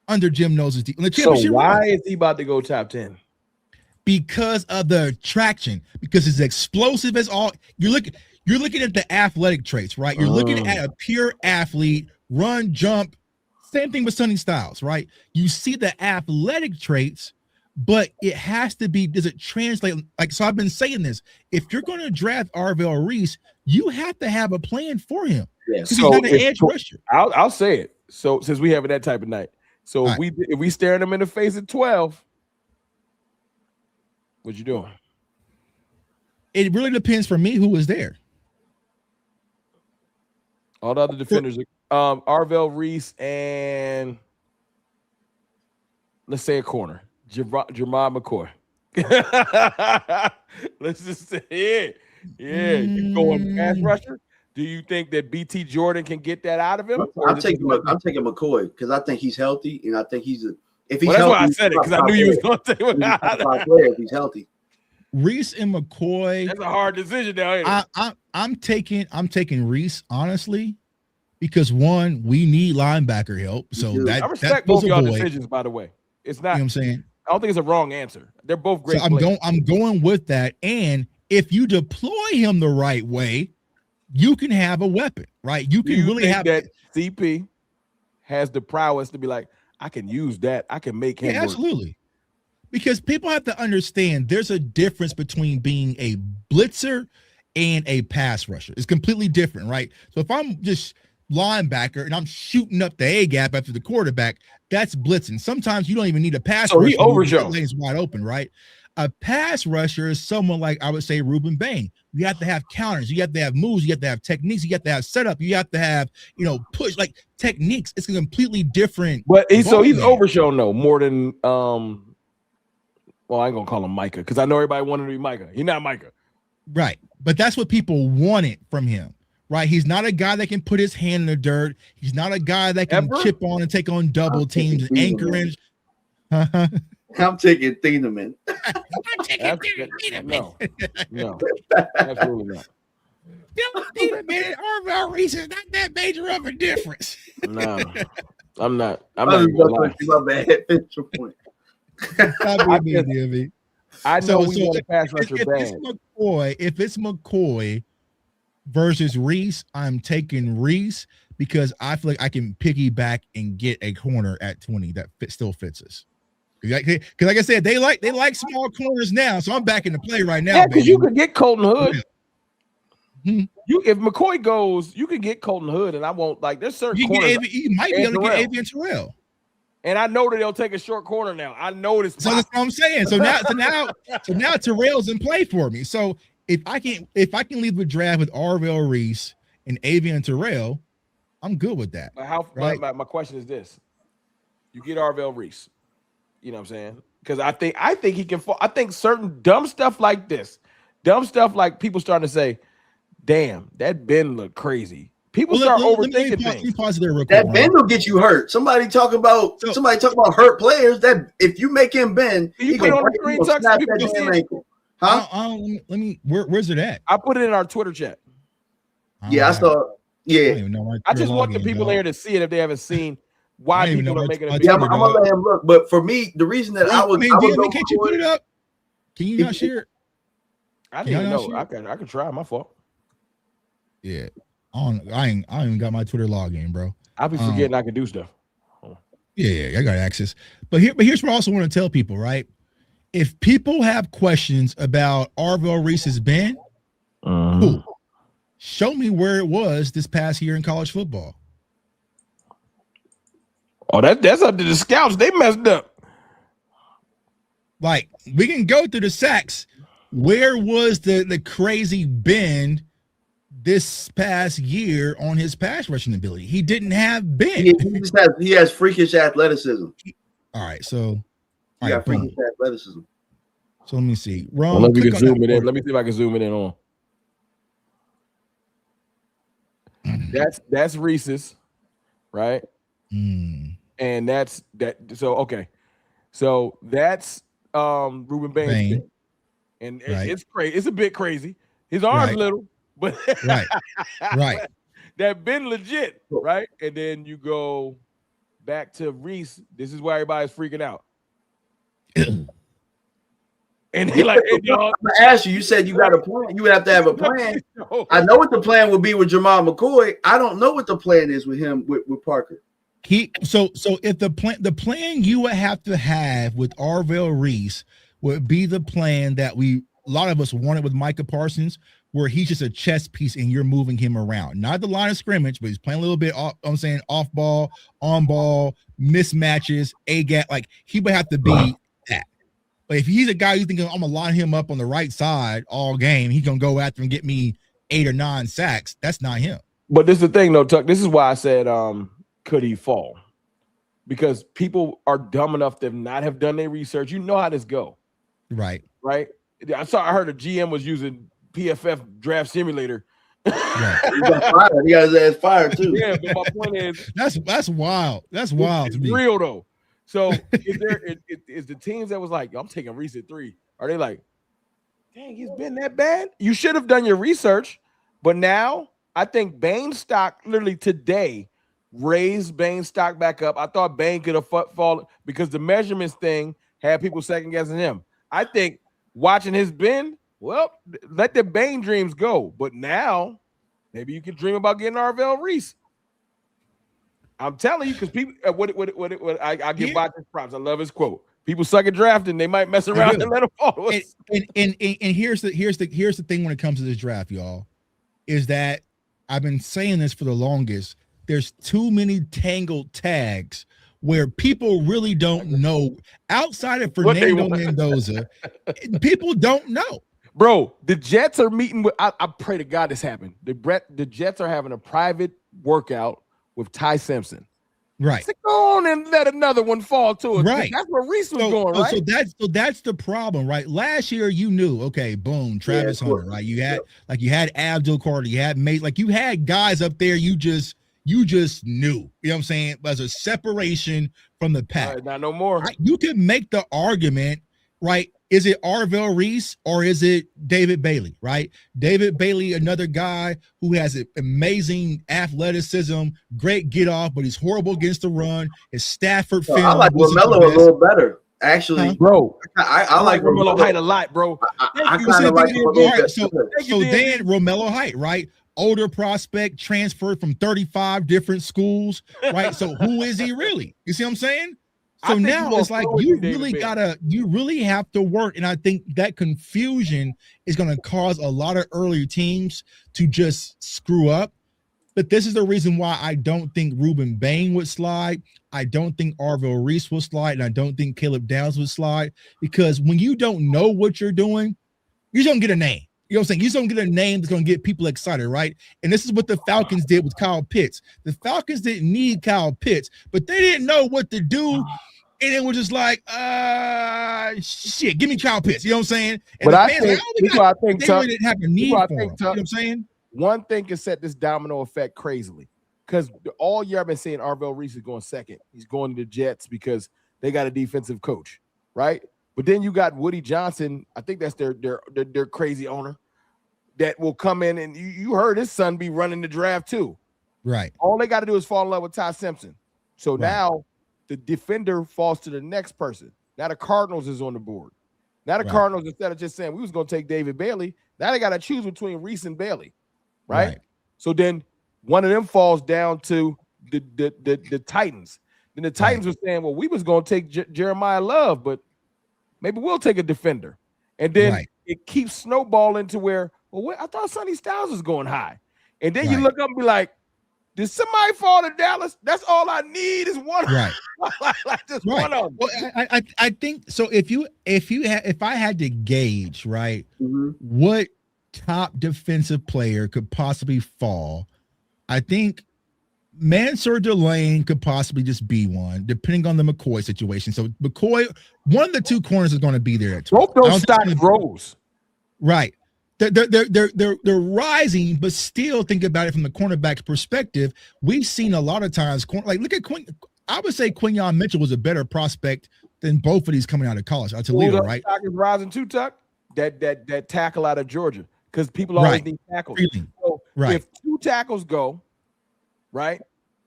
under Jim Nose's team. So why is he about to go top 10? Because of the traction, because it's explosive as all. You're looking at the athletic traits, right? You're looking at a pure athlete, run, jump. Same thing with Sonny Styles, right? You see the athletic traits, but it has to be, does it translate? Like, so I've been saying this. If you're going to draft Arvell Reese, you have to have a plan for him. Yeah. So he's not an edge rusher. I'll say it. So since we having that type of night. So if we staring him in the face at 12, what you doing? It really depends for me who was there. All the other defenders, Arvell Reese and let's say a corner, Jermod McCoy. Let's just say, yeah. You going pass rusher? Do you think that BT Jordan can get that out of him? I'm taking McCoy because I think he's healthy, and I think he's a. If he's healthy, that's why I said it because I knew you was going to take him out. If he's healthy. Reese and McCoy. That's a hard decision now. I'm taking Reese, honestly, because one, we need linebacker help. So I respect both y'all decisions, by the way. It's not, you know what I'm saying? I don't think it's a wrong answer. They're both great. So I'm going with that. And if you deploy him the right way, you can have a weapon, right? You can really have that. CP has the prowess to be like, I can use that. I can make him. Yeah, absolutely. Because people have to understand there's a difference between being a blitzer and a pass rusher. It's completely different, right? So if I'm just linebacker and I'm shooting up the A gap after the quarterback, that's blitzing. Sometimes you don't even need a pass rusher. He overshot. Lane's wide open, right? A pass rusher is someone like, I would say, Ruben Bain. You have to have counters. You have to have moves. You have to have techniques. You have to have setup. You have to have, push, like techniques. It's a completely different. But he's overshown though more than well, I ain't gonna call him Micah because I know everybody wanted to be Micah. He's not Micah, right? But that's what people wanted from him, right? He's not a guy that can put his hand in the dirt. He's not a guy that can chip on and take on double teams and anchorage. I'm taking Thieneman. No, absolutely not. Thieneman and Arvell Reese is not that major of a difference. No, I'm not. I'm not going to bad picture point. I know we want to pass rusher bad. If it's McCoy versus Reese, I'm taking Reese because I feel like I can piggyback and get a corner at 20 that still fits us. Because like I said, they like small corners now, so I'm back in the play right now. Yeah, because you could get Colton Hood. Yeah. If McCoy goes, you could get Colton Hood, and I won't like. There's certain corners. You might be able to get Avian Terrell. And I know that they'll take a short corner now. I know this. So that's what I'm saying. So now Terrell's in play for me. So if I can leave the draft with Arvell Reese and Avian Terrell, I'm good with that. But my question is this: you get Arvell Reese. You know what I'm saying? Because I think he can fall. I think certain dumb stuff like this, dumb stuff like people starting to say, damn, that Ben looked crazy. People start overthinking things. That Ben will get you hurt. Somebody talk about hurt players. That if you make him bend, you put on the green tux, that ankle. Huh? Where's it at? I put it in our Twitter chat. Yeah, I saw. Yeah, I just want the people there to see it if they haven't seen. Why people are making a big I'm gonna let him look. But for me, the reason that can't you put it up? Can you not share it? I didn't even know. I can try. My fault. Yeah, I ain't even got my Twitter login, bro. I'll be forgetting I can do stuff. Yeah, I got access. But here's what I also want to tell people, right? If people have questions about Arvell Reese's Ben, show me where it was this past year in college football. Oh, that's up to the scouts. They messed up. Like, we can go through the sacks. Where was the crazy bend this past year on his pass rushing ability? He didn't have bend. He has freakish athleticism. All right, so freakish athleticism. So let me see. Let me zoom it in. Let me see if I can zoom it in on. That's Reese's, right? And that's that. So okay, so that's Ruben Bain's, and it's crazy. It's a bit crazy. His arm's little, but right. That been legit, right? And then you go back to Reese. This is why everybody's freaking out. And he like, hey, dog. I'm gonna ask you. You said you got a plan. You would have to have a plan. I know what the plan would be with Jamal McCoy. I don't know what the plan is with him with Parker. So if the plan you would have to have with Arvell Reese would be the plan that a lot of us wanted with Micah Parsons, where he's just a chess piece and you're moving him around, not the line of scrimmage, but he's playing a little bit off. I'm saying off ball, on ball, mismatches, a gap. Like he would have to be that. But if he's a guy you thinking I'm gonna line him up on the right side all game, he's gonna go after and get me 8 or 9 sacks. That's not him. But this is the thing, though, Tuck. This is why I said could he fall? Because people are dumb enough to not have done their research. You know how this go. Right. I heard a GM was using PFF draft simulator. Right. He got his ass fired too. Yeah, but my point is that's wild. That's wild it's to me. Real though. So is the teams that was like, I'm taking Reese at 3. Are they like, dang, he's been that bad? You should have done your research, but now I think Bane's stock literally today raised Bane's stock back up. I thought Bane could have fallen because the measurements thing had people second guessing him. I think watching his bend, well, let the Bane dreams go. But now maybe you can dream about getting Arvell Reese. I'm telling you, because people, I give Botch's props. I love his quote. People suck at drafting. They might mess around and let him fall. And here's the thing when it comes to this draft, y'all, is that I've been saying this for the longest. There's too many tangled tags where people really don't know. Outside of Fernando Mendoza, people don't know. Bro, the Jets are meeting with. I pray to God this happened. The Jets are having a private workout with Ty Simpson. Right. So go on and let another one fall to it. Right. That's where Reese was going, right? So that's the problem, right? Last year you knew, okay, boom, Travis Hunter, right? You had Abdul Carter, you had Mate, like you had guys up there you just knew. You know what I'm saying? As a separation from the pack. Right, not no more. You can make the argument, right? Is it Arvell Reese or is it David Bailey, right? David Bailey, another guy who has amazing athleticism, great get off, but he's horrible against the run. His Stafford film. I like Romello a little better, actually. Bro, I like Romello Height a lot, bro. I kind of like him a little bit. So then Romello Height, right? Older prospect, transferred from 35 different schools, right? So who is he really? You see what I'm saying? So now it's like you really have to work. And I think that confusion is going to cause a lot of earlier teams to just screw up. But this is the reason why I don't think Ruben Bain would slide. I don't think Arvell Reese will slide. And I don't think Caleb Downs would slide. Because when you don't know what you're doing, you don't get a name. You know what I'm saying? You just don't get a name that's going to get people excited, right? And this is what the Falcons did with Kyle Pitts. The Falcons didn't need Kyle Pitts, but they didn't know what to do. And it was just like, shit, give me Kyle Pitts. You know what I'm saying? And but I think they really didn't have a need for him. You know what I'm saying? One thing can set this domino effect crazily. Because all year I've been saying Arvell Reese is going second. He's going to the Jets because they got a defensive coach, right? But then you got Woody Johnson. I think that's their crazy owner that will come in, and you heard his son be running the draft too. Right. All they got to do is fall in love with Ty Simpson. So now the defender falls to the next person. Now the Cardinals is on the board. Now the Cardinals, instead of just saying we was going to take David Bailey, now they got to choose between Reese and Bailey, right? So then one of them falls down to the Titans. Then the Titans were saying, well, we was going to take Jeremiah Love, but maybe we'll take a defender. And then it keeps snowballing to where, well, I thought Sonny Styles was going high. And then you look up and be like, did somebody fall to Dallas? That's all I need is one. Right. Like just one of them. Well, I think so. If I had to gauge, right, what top defensive player could possibly fall, I think Mansour Delane could possibly just be one, depending on the McCoy situation. So McCoy, one of the two corners is going to be there at 12. Both those stocks rose. Right. They're rising, but still think about it from the cornerback's perspective. We've seen a lot of times, like look at Quinn. I would say Quinyon Mitchell was a better prospect than both of these coming out of college. Toledo, right? Stock is rising too, Tuck. That tackle out of Georgia, because people always need tackles. Really? So if two tackles go, right,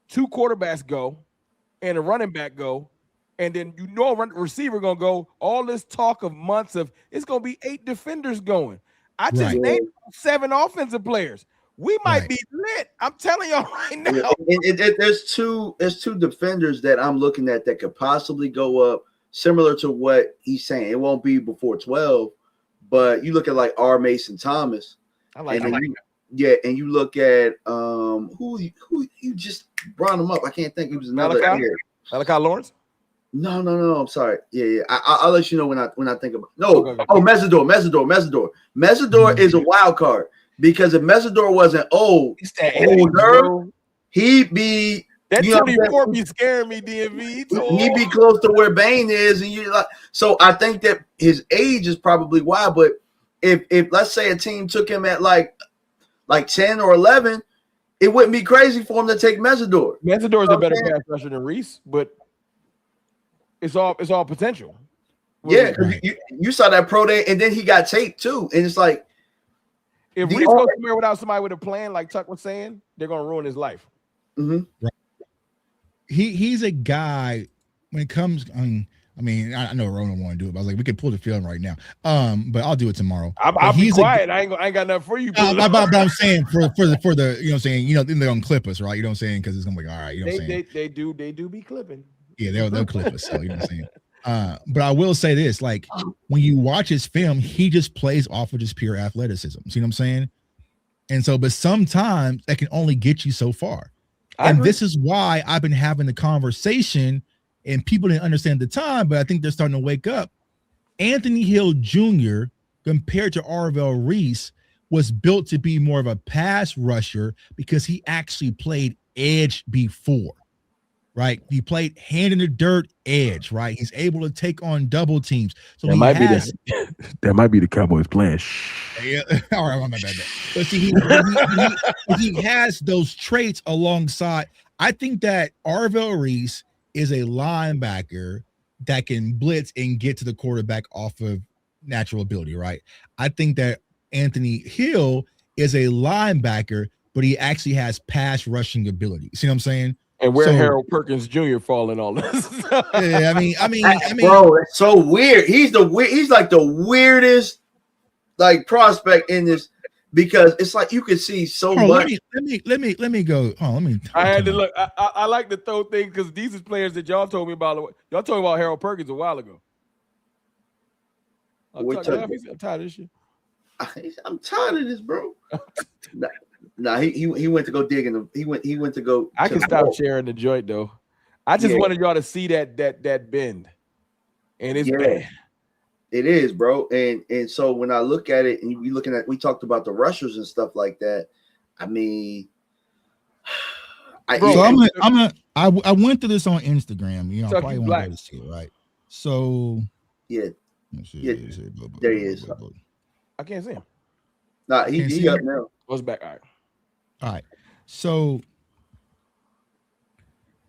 two quarterbacks go, and a running back go, and then a receiver gonna go. All this talk of months of it's gonna be 8 defenders going. I just named 7 offensive players. We might be lit. I'm telling y'all right now. There's two defenders that I'm looking at that could possibly go up, similar to what he's saying. It won't be before 12, but you look at like R. Mason Thomas. I like that. Yeah, and you look at who you just brought him up. I can't think. He was another Malachi Lawrence. No. I'm sorry. Yeah. I'll let you know when I think about. No. Okay. Oh, Mesidor. Mesidor is a wild card because if Mesidor wasn't older, he'd be. That 24 be scaring me, DMV. He'd be close to where Bain is, and you like. So I think that his age is probably why. But if let's say a team took him at like 10 or 11, it wouldn't be crazy for him to take Mesidor. Mesidor is a better pass rusher than Reese, but. It's all potential. Yeah, you saw that pro day, and then he got taped too, and it's like If Reese goes somewhere without somebody with a plan, like Tuck was saying, they're gonna ruin his life. Mm-hmm. Right. He's a guy when it comes. I mean, I know Ronan want to do it, but I was like, we could pull the film right now. But I'll do it tomorrow. I'll be quiet. I ain't got nothing for you. But I'm saying for the you know what I'm saying, you know, then they're gonna clip us, right? You know what I'm saying? Because it's gonna be all right. You know what I'm saying? They do be clipping. Yeah, they'll clip us. So you know what I'm saying. But I will say this: like when you watch his film, he just plays off of just pure athleticism. See what I'm saying? And so, but sometimes that can only get you so far. And this is why I've been having the conversation. And people didn't understand the time, but I think they're starting to wake up. Anthony Hill Jr., compared to Arvell Reese, was built to be more of a pass rusher because he actually played edge before, right? He played hand in the dirt edge, right? He's able to take on double teams. So that might be the Cowboys' plan. Yeah, all right, my bad. But see, he has those traits alongside. I think that Arvell Reese is a linebacker that can blitz and get to the quarterback off of natural ability, right? I think that Anthony Hill is a linebacker, but he actually has pass rushing ability. See what I'm saying? And where Harold Perkins Jr. fall in all this? Yeah, I mean, bro, it's so weird. He's like the weirdest like prospect in this. Because it's like you can see so much. Let me go. I had to look. I like to throw things because these are players that y'all told me about. Y'all told me about Harold Perkins a while ago. I'm tired of this shit. I'm tired of this, bro. Nah, he went to go dig in the. He went to go. I can stop sharing the joint though. I just wanted y'all to see that bend, and it's bad. It is, bro. And so when I look at it, and you looking at, we talked about the rushers and stuff like that. I mean, I went through this on Instagram. You know, I probably want to see it, right? So yeah, there he is. I can't see him. Nah, he up now. Goes back. All right. So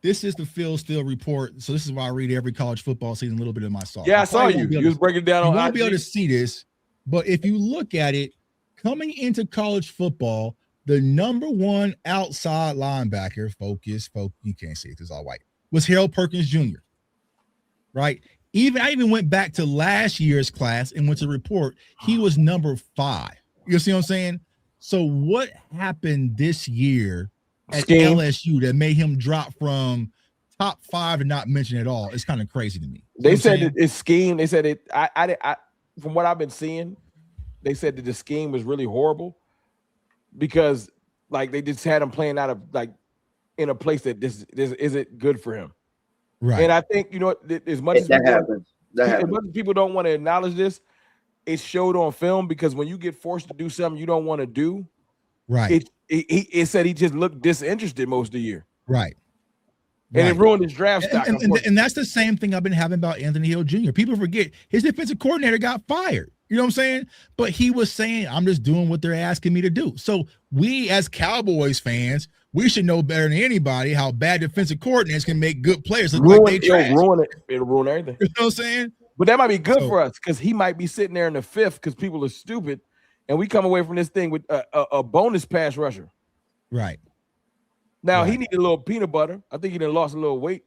this is the Phil Steele report. So this is why I read every college football season a little bit of my sauce. Yeah, I saw you. You was breaking it down on IG. You won't be able to see this, but if you look at it, coming into college football, the number one outside linebacker, focus, you can't see it because it's all white, was Harold Perkins Jr. Right? I even went back to last year's class and went to report. He was number 5. You see what I'm saying? So what happened this year at LSU that made him drop from top 5 to not mention at all? It's kind of crazy to me. They said it's scheme. They said it. I from what I've been seeing, they said that the scheme was really horrible because like they just had him playing out of like in a place that this isn't good for him. Right. And I think as much as people don't want to acknowledge this, it showed on film because when you get forced to do something you don't want to do, right? It said he just looked disinterested most of the year, right? And it ruined his draft stock. And that's the same thing I've been having about Anthony Hill Jr. People forget his defensive coordinator got fired. You know what I'm saying? But he was saying, I'm just doing what they're asking me to do. So we as Cowboys fans, we should know better than anybody how bad defensive coordinators can make good players look like they trash. It'll ruin everything. You know what I'm saying? But that might be good for us because he might be sitting there in the 5th because people are stupid, and we come away from this thing with a bonus pass rusher. Right. Now he needed a little peanut butter. I think he done lost a little weight.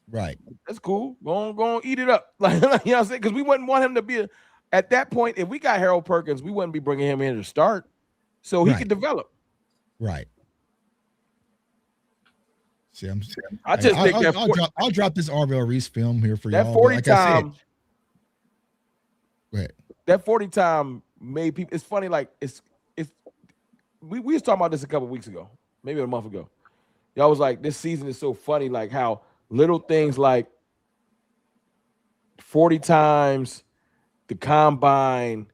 Right. That's cool. Go on, eat it up. Like you know what I'm saying? Because we wouldn't want him to be at that point. If we got Harold Perkins, we wouldn't be bringing him in to start, so he could develop. Right. See, I just think I'll drop this Arvell Reese film here for that y'all. 40 time. Go ahead. That 40 time made people. It's funny. Like we was talking about this a couple weeks ago, maybe a month ago. Y'all was like, this season is so funny. Like how little things like 40 times, the combine,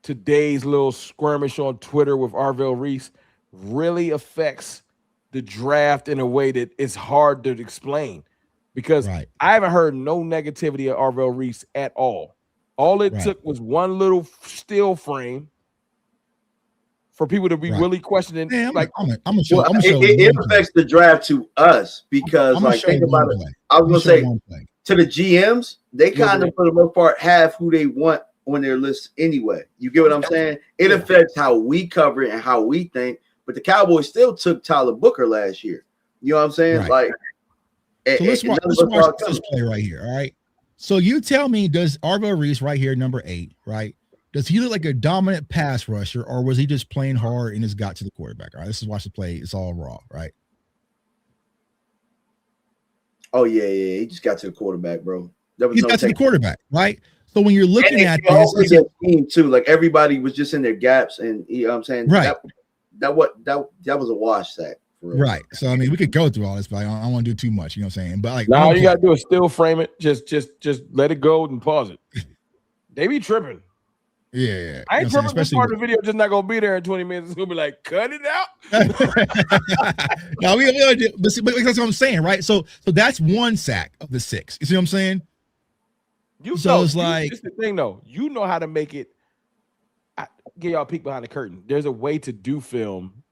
today's little skirmish on Twitter with Arvell Reese really affects the draft in a way that it's hard to explain because I haven't heard no negativity of Arvell Reese at all. All it took was one little still frame for people to be really questioning. Yeah, it affects the draft to us because think about it. I was gonna say to the GMs, they kind of for the most part have who they want on their list anyway. You get what I'm saying? It affects how we cover it and how we think. But the Cowboys still took Tyler Booker last year. You know what I'm saying? Right. Like, so let's watch this play right here. All right. So you tell me, does Arvell Reese right here, number 8, right? Does he look like a dominant pass rusher, or was he just playing hard and just got to the quarterback? All right, let's just watch the play. It's all raw, right? Oh yeah. He just got to the quarterback, bro. He got to the quarterback, right? So when you're looking at this team too, like everybody was just in their gaps, and you know what I'm saying, right? That was a wash sack, right? So I mean, we could go through all this, but I don't want to do too much. You know what I'm saying? But like, all you gotta do is still frame it. Just let it go and pause it. They be tripping. Yeah. I ain't tripping. This part of the video just not gonna be there in 20 minutes. It's gonna be like, cut it out. No, but that's what I'm saying, right? So that's one sack of the 6. You see what I'm saying? It's like, this is the thing though. You know how to make it. Get y'all a peek behind the curtain. There's a way to do film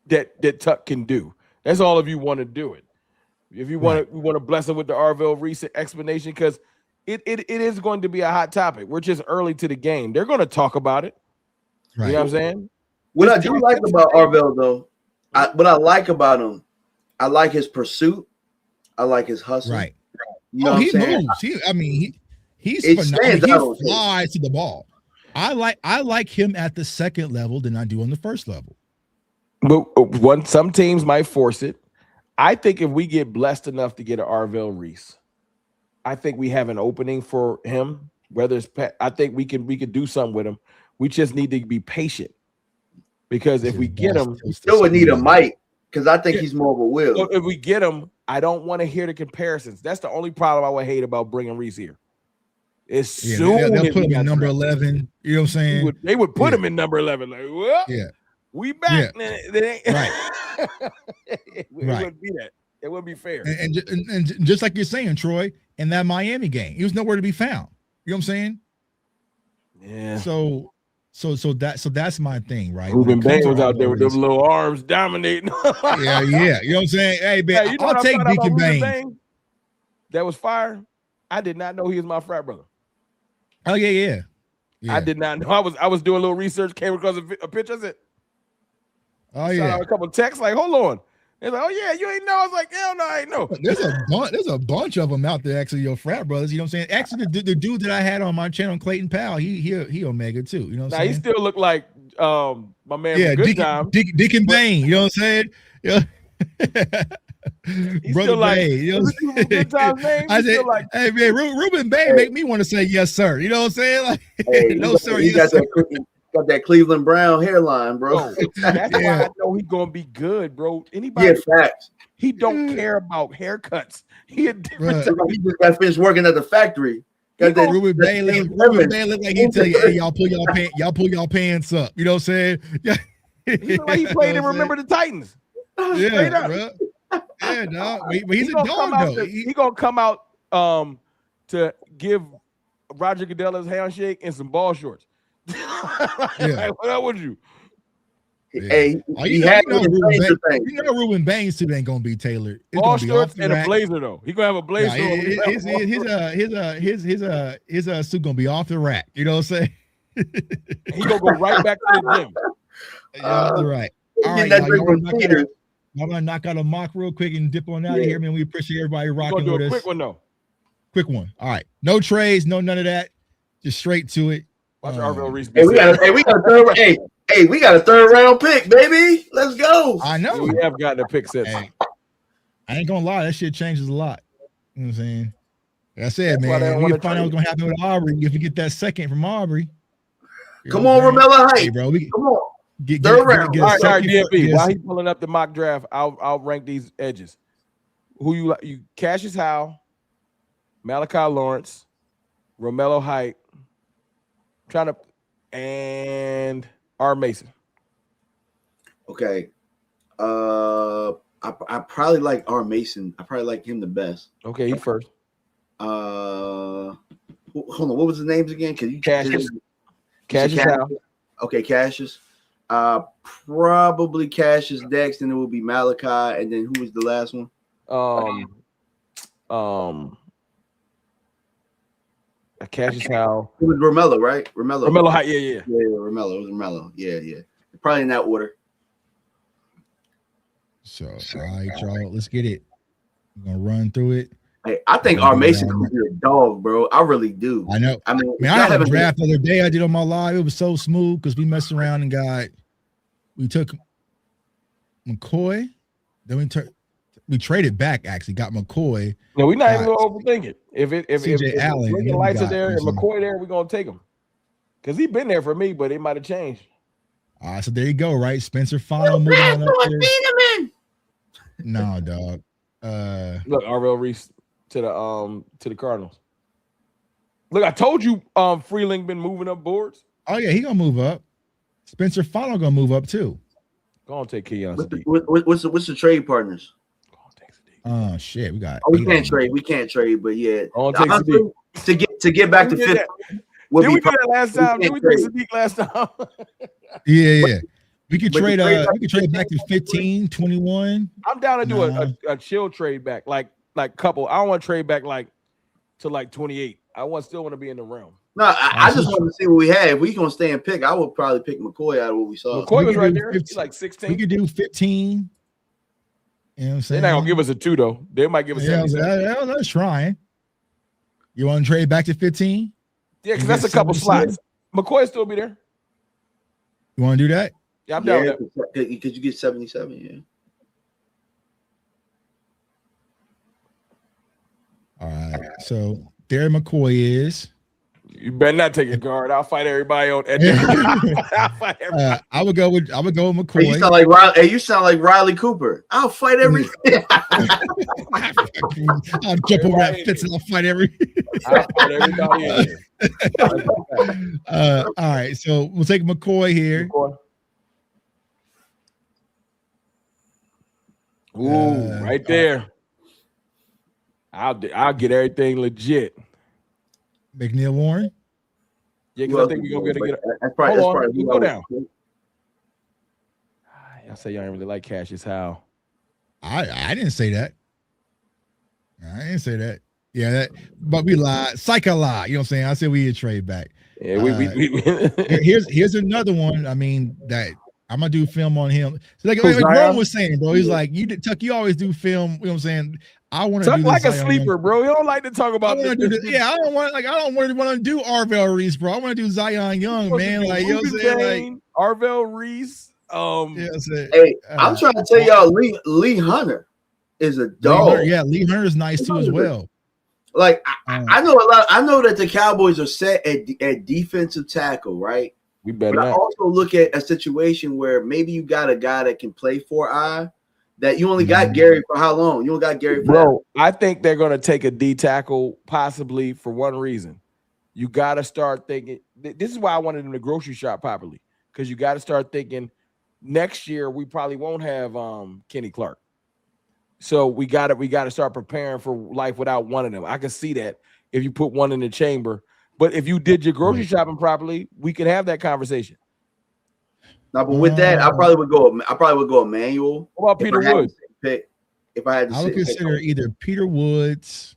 that Tuck can do. That's all if you want to do it. If you want to, we want to bless him with the Arvell Reese explanation, because it is going to be a hot topic. We're just early to the game. They're going to talk about it. Right. You know what I'm saying? What I do like about Arvell though, what I like about him, I like his pursuit. I like his hustle. Right. You know he moves. He's phenomenal. He flies to the ball. I like him at the second level than I do on the first level. But some teams might force it. I think if we get blessed enough to get an Arvell Reese, I think we have an opening for him. Whether it's, I think we can do something with him. We just need to be patient, because if we get him, we still would need a mic, because I think he's more of a will. So if we get him, I don't want to hear the comparisons. That's the only problem I would hate about bringing Reese here. They'll put him in number 11. You know what I'm saying? They would put him in number 11. Like, well, we back. Yeah. Right. It wouldn't be that. It wouldn't be fair. And just like you're saying, Troy, in that Miami game, he was nowhere to be found. You know what I'm saying? Yeah. So that's my thing, right? Ruben Bain was out there with those little arms dominating. yeah. You know what I'm saying? Hey, man, you know I'll take Deacon Bain. That was fire. I did not know he was my frat brother. Oh yeah. I did not know. I was doing a little research, came across a picture. I said, "Oh yeah." A couple of texts like, "Hold on." They're like, "Oh yeah, you ain't know." I was like, "Hell no, I ain't know." There's a bunch of them out there. Actually, your frat brothers. You know what I'm saying? Actually, the dude that I had on my channel, Clayton Powell, he Omega too. You know what I'm saying? He still looked like my man. Yeah, Deacon Bain. You know what I'm saying? Yeah. He's still like, you know I said, like, hey man, Ruben Bay make me want to say yes, sir. You know what I'm saying? Like, no, sir. He got that Cleveland Brown hairline, bro. That's why I know he's gonna be good, bro. Anybody? Facts. He don't care about haircuts. He a different. He just got finished working at the factory. Got that Ruben Bay look like he tell you, hey, y'all pull y'all pants up. You know what I'm saying? Yeah. He look like he played in Remember the Titans. Yeah, bro. Yeah, no, but he's a dog though. He gonna come out to give Roger Goodell his handshake and some ball shorts. Like, what would you? Hey, Ruben Bain suit ain't gonna be tailored. It's ball gonna be shorts and a blazer though. He gonna have a blazer. His suit gonna be off the rack. You know what I'm saying? He gonna go right back to the gym. Yeah, right. All right, y'all gonna knock out a mock real quick and dip on out of here, man. We appreciate everybody rocking with us. Quick one though. Quick one. All right. No trades, no none of that. Just straight to it. Watch Arvell Reese. We got a third round pick, baby. Let's go. I know. We have gotten a pick set. Hey, I ain't gonna lie, that shit changes a lot. You know what I'm saying? Like I said, man, we can find out what's gonna happen with Aubrey if we get that second from Aubrey. Come on, Romello Height. Hey, bro. Come on. Third round. All right, DFB. While he's pulling up the mock draft, I'll rank these edges. Who you like? You Cassius Howe, Malachi Lawrence, Romello Height, and R. Mason. Okay. I probably like R. Mason. I probably like him the best. Okay, he first. Hold on. What was the names again? Cassius Howe. Okay, Cassius. Probably Cassius next, and it will be Malachi, and then who was the last one? Cassius Howell. It was Romello, right? Romello Height. Yeah. Romello. It was Romello. Yeah. Probably in that order. So, all right, y'all. Let's get it. We're gonna run through it. Hey, I think our Mason could be a dog, bro. I really do. I know. I had a draft the other day I did on my live. It was so smooth because we messed around and we took McCoy. Then we traded back, actually, got McCoy. No, we're not even going to overthink it. If Allen, the lights are there and McCoy there, we're going to take him. Because he's been there for me, but it might have changed. All right, so there you go, right? Spencer Final moving on up there. No, dog. Look, Arvell Reese to the Cardinals. Look, I told you Freeling been moving up boards. Oh, yeah, he going to move up. Spencer Final going to move up, too. Go on, take Keon Sadiq. What's the trade partners? Go on, take Sadiq. Oh shit, we got. We can't trade. We can't trade, but yeah. Go on, take Sadiq. To get back to 15. Did we do that last time? Did we take Sadiq last time? Yeah. We could trade. We could trade back to 15, 21. I'm down to do a chill trade back, like couple. I don't want to trade back to 28. I still want to be in the realm. No, I just want to see what we had. If we gonna stay and pick, I would probably pick McCoy out of what we saw. McCoy was right there. He's like 16. We could do 15. You know what I'm saying? They're not gonna give us a 2 though. They might give us 7. That's trying. You want to trade back to 15? Yeah, because that's a couple slots. McCoy still be there. You want to do that? Yeah, I'm down with that. Because you get 77, yeah. All right. So there McCoy is. You better not take a guard. I'll fight everybody on. I'll fight everybody. I would go with McCoy. You sound like Riley Cooper. I'll fight everything. I'll jump over that fence and I'll fight everybody. All right, so we'll take McCoy here. Ooh, right there. I'll get everything legit. McNeil Warren? Yeah, because I think we're going to get that's probably you go down. Y'all say y'all ain't really like Cassius Howell. I didn't say that. I didn't say that. Yeah, but we lied. Psych a lie. You know what I'm saying? I said we would trade back. Yeah, we here's another one. I mean, that I'm gonna do film on him. So like Ron was saying, bro, he's like, Tuck, you always do film, you know what I'm saying? I want to do like a sleeper, bro. You don't like to talk about this. I don't want to do Arvell Reese, bro. I want to do Zion Young, man. Like, you know what I'm saying? Like Arvell Reese. Hey, I'm trying to tell y'all, Lee Hunter is a dog. Lee Hunter is nice too as well. Like I know a lot. I know that the Cowboys are set at defensive tackle, right? We better. But I also look at a situation where maybe you got a guy that can play 4-eye. That you only got Gary for how long? You only got Gary for bro. I think they're going to take a D tackle possibly for one reason. You got to start thinking. This is why I wanted them to grocery shop properly, because you got to start thinking next year we probably won't have Kenny Clark. So we got to start preparing for life without one of them. I can see that if you put one in the chamber. But if you did your grocery shopping properly, we could have that conversation. No, but with that, I probably would go Emmanuel. What about Peter Woods? If I had to, I would consider either Peter Woods.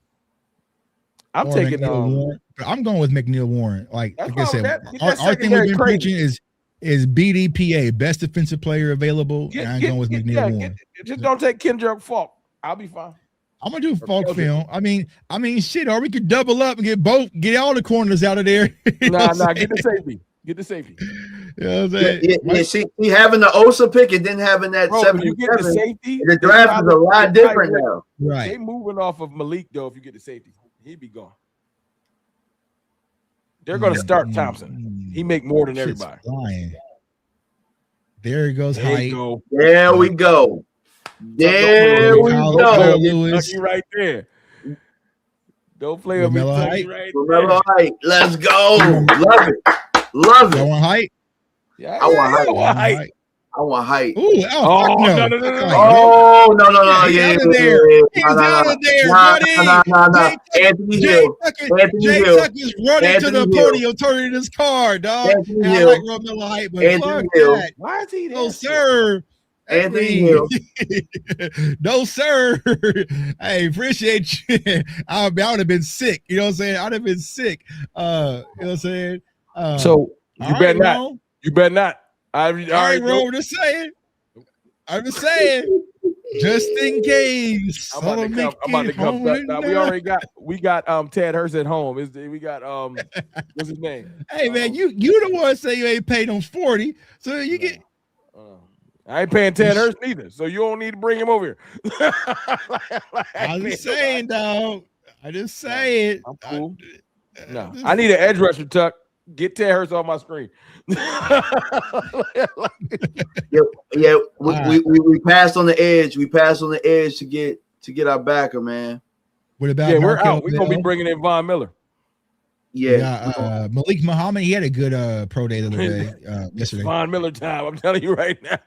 I'm taking Warren. I'm going with McNeil Warren. Like I said, our thing we've been preaching is BDPA, best defensive player available. And I'm going with McNeil Warren. Just don't take Kendrick Falk. I'll be fine. I'm gonna do Falk film. I mean, shit. Or we could double up and get all the corners out of there. Nah, get the safety. Get the safety. You know what I'm saying? See, having the Osa pick and then having that 77, the safety, the draft is a lot different now. Right. They moving off of Malik though. If you get the safety, he'd be gone. They're going to start Thompson. He make more than everybody. There he goes. There we go. There we go. Lucky right there. Don't play with me. Right height. Let's go. Love it. Love it. You want height? Yeah, I want height. I want height. Ooh, no. Oh, no. He's out of there. He's out of there, buddy. Anthony Hill. Jay Tuck is running to the podium, turning his car, dog. I like Romello height, but fuck that. Why is he there? Oh, sir. Anthony Hill. No, sir. Hey, appreciate you. I would have been sick. You know what I'm saying? I'd have been sick. You know what I'm saying? So you better not. Ron. You better not. All right, Ron. Just saying. I'm just saying. Just in case. I'm about to come. Now, we got Ted Hurst at home. We got what's his name? Hey man, you the one say you ain't paid them 40, so you get. I ain't paying Ted Hurst neither, so you don't need to bring him over here. I'm just saying, dog. I just say it. I'm cool. I need an edge rusher, Tuck. Get Ted Hurst off my screen. We passed on the edge. We passed on the edge to get our backer, man. What about? We're out. We're gonna be bringing in Von Miller. Yeah, Malik Muhammad, he had a good pro day the other day. Yesterday. Von Miller time. I'm telling you right now.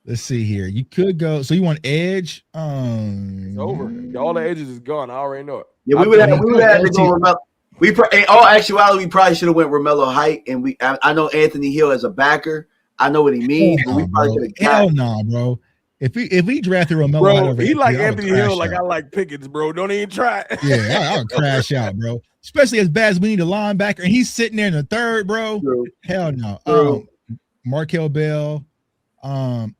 Let's see here. You could go. So you want edge? It's over. All the edges is gone. I already know it. Yeah, we would have to go about. In all actuality, we probably should have went Romello Height, and I know Anthony Hill as a backer. I know what he means, but we probably could have. Hell no, bro. If we drafted Romello, bro, he like Anthony Hill, like I like Pickens, bro. Don't even try. Yeah, I'll crash out, bro. Especially as bad as we need a linebacker, and he's sitting there in the third, bro. True. Hell no. Markel Bell.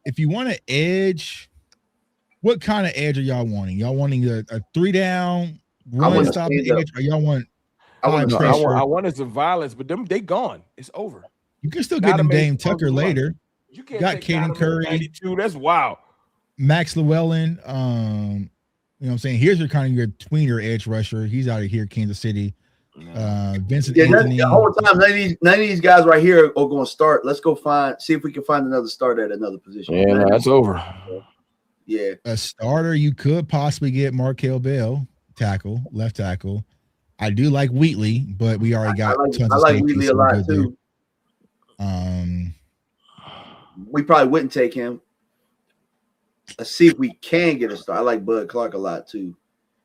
If you want an edge, what kind of edge are y'all wanting? Y'all wanting a 3-down run stop edge, or y'all want? I wanted some violence, but they gone. It's over. You can still get them Dame Tucker later. You can't got Caden Curry, 92. That's wild. Max Llewellyn. You know what I'm saying? Here's your kind of your tweener edge rusher. He's out of here, Kansas City. Vincent Anthony. The whole time, none of these guys right here are going to start. Let's go see if we can find another starter at another position. Yeah, that's over. Yeah, a starter you could possibly get Markel Bell, left tackle. I do like Wheatley, but we already got tons of. I like Wheatley a lot too. We probably wouldn't take him. Let's see if we can get a start. I like Bud Clark a lot too.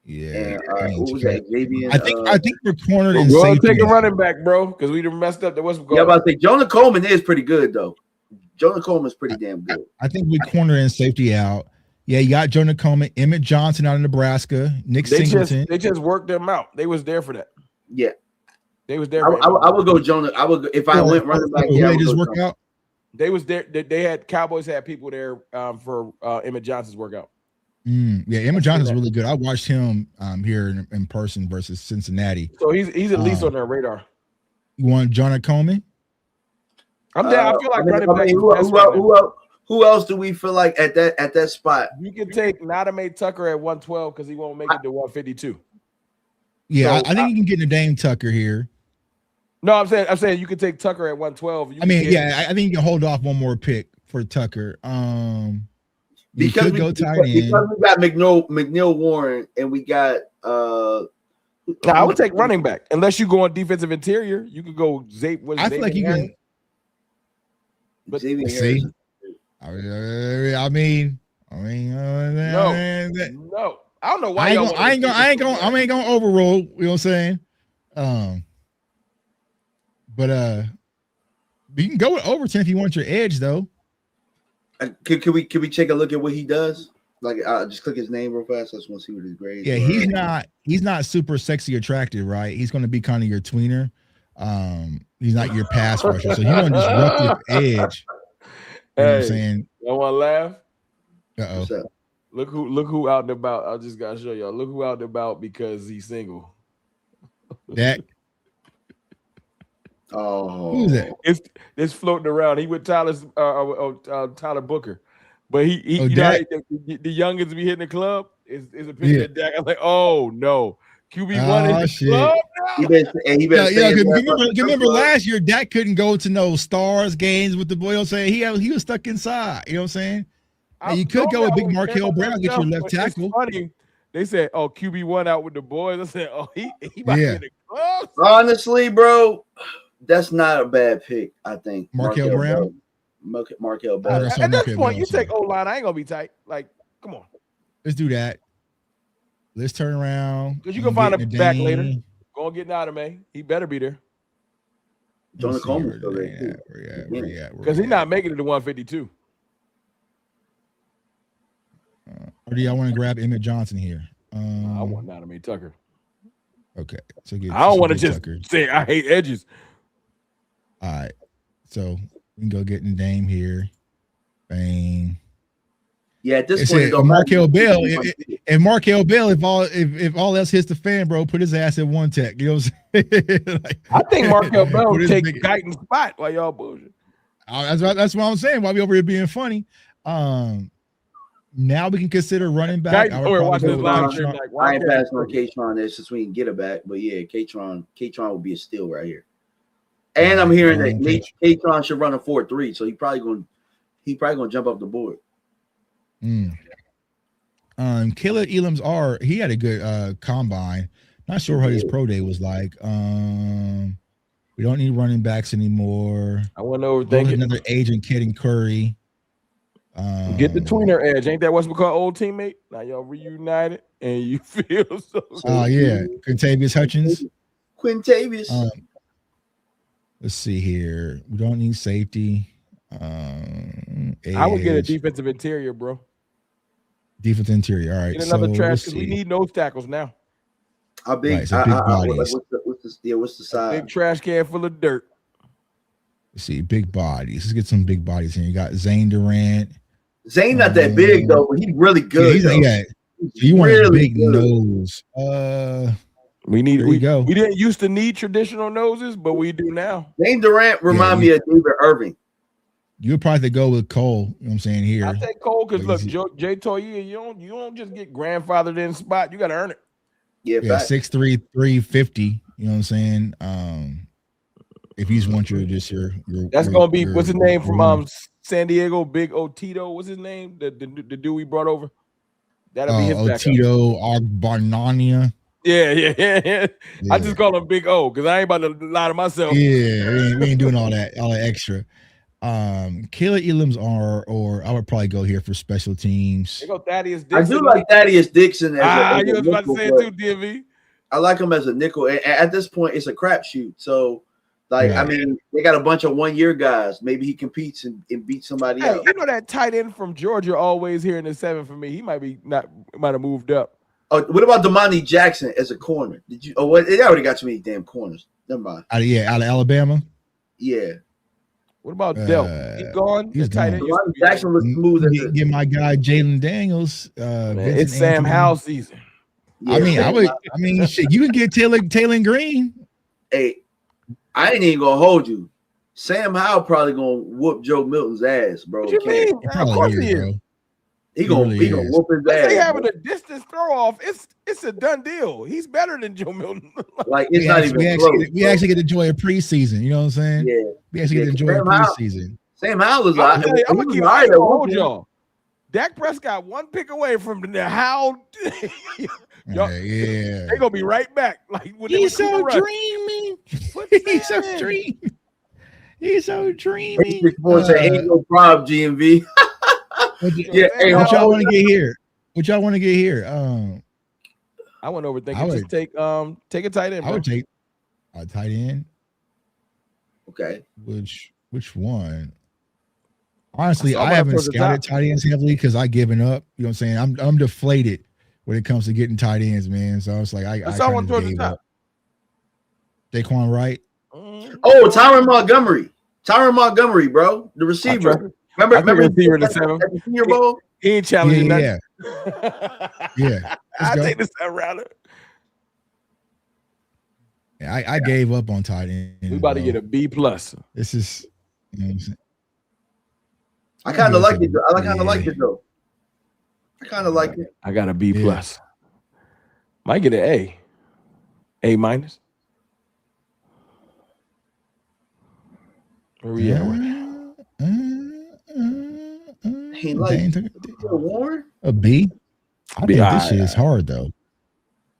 Yeah. And, what was that? Javian, I think we're cornered in safety. We'll take a running back, bro, because we done messed up. What's going? Yeah, but I think Jonah Coleman is pretty good though. Jonah Coleman's pretty damn good. I think we cornered in safety out. Yeah, you got Jonah Coleman, Emmett Johnson out of Nebraska, Nick Singleton. They just worked them out. They was there for that. Yeah, they was there. I would go Jonah. I would go, if I went running back. Yeah, they just work out. They was there. They had Cowboys had people there for Emmett Johnson's workout. Yeah, Emmett Johnson's really good. I watched him here in person versus Cincinnati. So he's at least on their radar. You want Jonah Coleman? I'm down. I feel like running back. Who else do we feel like at that spot? You can take Nadame Tucker at 112 because he won't make it to 152. Yeah, so I think you can get the Dame Tucker here. No, I'm saying you can take Tucker at 112. I think you can hold off one more pick for Tucker. Because we got McNeil Warren and we got I would take running back unless you go on defensive interior. You could go I feel like you can. But see, I mean, no. I don't know why. I ain't gonna overrule. You know what I'm saying? But you can go with Overton if you want your edge, though. Could we take a look at what he does? Like, just click his name real fast. I just want to see what his grades. Yeah, he's not super sexy attractive, right? He's going to be kind of your tweener. He's not your pass rusher, so he want disruptive edge. You know what I'm saying? Y'all want to laugh? Uh-oh. Look who out and about. I just gotta show y'all. Look who out and about because he's single. That. Oh, who's that? It's floating around. He with Tyler Booker, but he you know the youngins be hitting the club. Is a picture of Dak. I'm like, oh no, QB1 is the club now. Remember last year Dak couldn't go to no Stars games with the boy. Saying he was stuck inside. You know what I'm saying? And you could go with Big Markel Brown, get your left tackle. Funny. They said, "Oh, QB1 out with the boys." I said, "Oh, he might be in the club." Honestly, bro, that's not a bad pick. I think Markel Brown, Markel Brown. At this point, you take O-line. I ain't gonna be tight. Like, come on, let's do that. Let's turn around because you can find him back later. Go and get Nadame. He better be there. Jonah Coleman still there too. Because he's not making it to 152. Or do y'all want to grab Emmett Johnson here? I want Naomi Tucker. Okay, so I don't want to just Tucker. say I hate edges. All right, so we can go get in Dame here. Bang. Yeah, at this point, Markel Bell. If Markel Bell, if all else hits the fan, bro, put his ass at one tech. You know what I'm saying? Like, I think Markel Bell will take Guyton's spot while y'all bullshit. That's what I'm saying. Why we over here being funny? Now we can consider running back. I ain't passing on K-Tron there since we can get it back. But yeah, K-Tron will be a steal right here. And I'm hearing that K-Tron should run a 4.3, so he probably gonna jump up the board. Caleb Elam's he had a good combine. Not sure how his pro day was like. We don't need running backs anymore. I want to overthink it. Another agent, Kaden Curry. Get the tweener edge. Ain't that what's we call old teammate? Now y'all reunited and you feel so. Oh yeah, Quintavious Hutchins. Quintavious. Let's see here. We don't need safety. I would get a defensive interior, bro. Defensive interior. All right. Get another trash because we need nose tackles now. How big? Right, so big bodies. What's the size? Big trash can full of dirt. Let's see, big bodies. Let's get some big bodies here. You got Zane Durant. Zane not that big though, but he's really good. Yeah, you want a big nose. We didn't used to need traditional noses, but we do now. Zane Durant remind me of David Irving. You would probably go with Cole. You know what I'm saying here. I take Cole because look, Jay Toye, you don't just get grandfathered in spot. You got to earn it. Yeah, 6'3", 350. You know what I'm saying? If he's want your that's gonna be what's his name from San Diego, Big Otito. What's his name? The dude we brought over. That'll be his Otito Ogbarnania. Yeah. I just call him Big O because I ain't about to lie to myself. Yeah, we ain't doing all that extra. Caleb Elam's or I would probably go here for special teams. They go Thaddeus Dixon. I do like Thaddeus Dixon. You was about to say it too, DMV. I like him as a nickel. And at this point, it's a crapshoot. So, I mean, they got a bunch of 1-year guys. Maybe he competes and beats somebody else. You know that tight end from Georgia always here in the 7 for me. He might have moved up. Oh, what about Damani Jackson as a corner? Did you? Oh, what? They already got too many damn corners. Never mind. Out of Alabama. Yeah. What about Dell? He's gone. He's gone. Jackson was smooth. Get my guy Jalen Daniels. It's Sam Howell season. Yeah, I mean, shit. You can get Taylor Green. Hey, I ain't even gonna hold you. Sam Howell probably gonna whoop Joe Milton's ass, bro. What you mean? Of course he is. Bro. He gonna whoop his ass. They having a distance throw off. It's a done deal. He's better than Joe Milton. Like it's not even close. We actually get to enjoy a preacseason. You know what I'm saying? Yeah. We actually get to enjoy a preseason. Sam Howell is I'm gonna keep hold y'all. Dak Prescott 1 pick away from the Howell. Yeah. They gonna be right back. Like he's so dreamy. He's so dreamy. He's so dreamy. Ain't no problem, GMV. Hey, what y'all want to get here? I went over thinking just take a tight end. I would take a tight end. Okay. Which one? Honestly, I haven't scouted tight ends heavily because I've given up. You know what I'm saying? I'm deflated when it comes to getting tight ends, man. So I was like, I kind of gave up. Daquan Wright. Oh, Tyron Montgomery, bro, the receiver. Remember the receiver in the 7 at the Senior Bowl? He ain't challenging nothing. Yeah. I take this rounder. Yeah, I gave up on tight end. We about to get a B+. This is. You know what I'm saying? I kind of like it. I kind of like it though. I kind of like it. I got a B+. Might get an A-. Where we at? He like a B. I think this shit is hard though.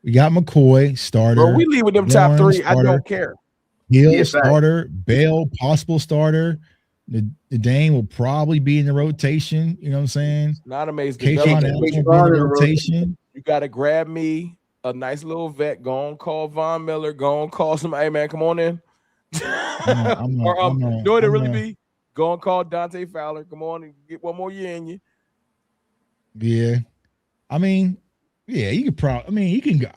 We got McCoy starter. Bro, we leave with them top 3. Starter. I don't care. Hill starter, Bell possible starter. The Dane will probably be in the rotation. You know what I'm saying? Not amazing. Rotation. You got to grab me a nice little vet. Go on, call Von Miller. Go on, call somebody. Hey man, come on in. Know what it really be? Go and call Dante Fowler. Come on and get one more year in you. Yeah. I mean, yeah, you could probably. I mean, you can go.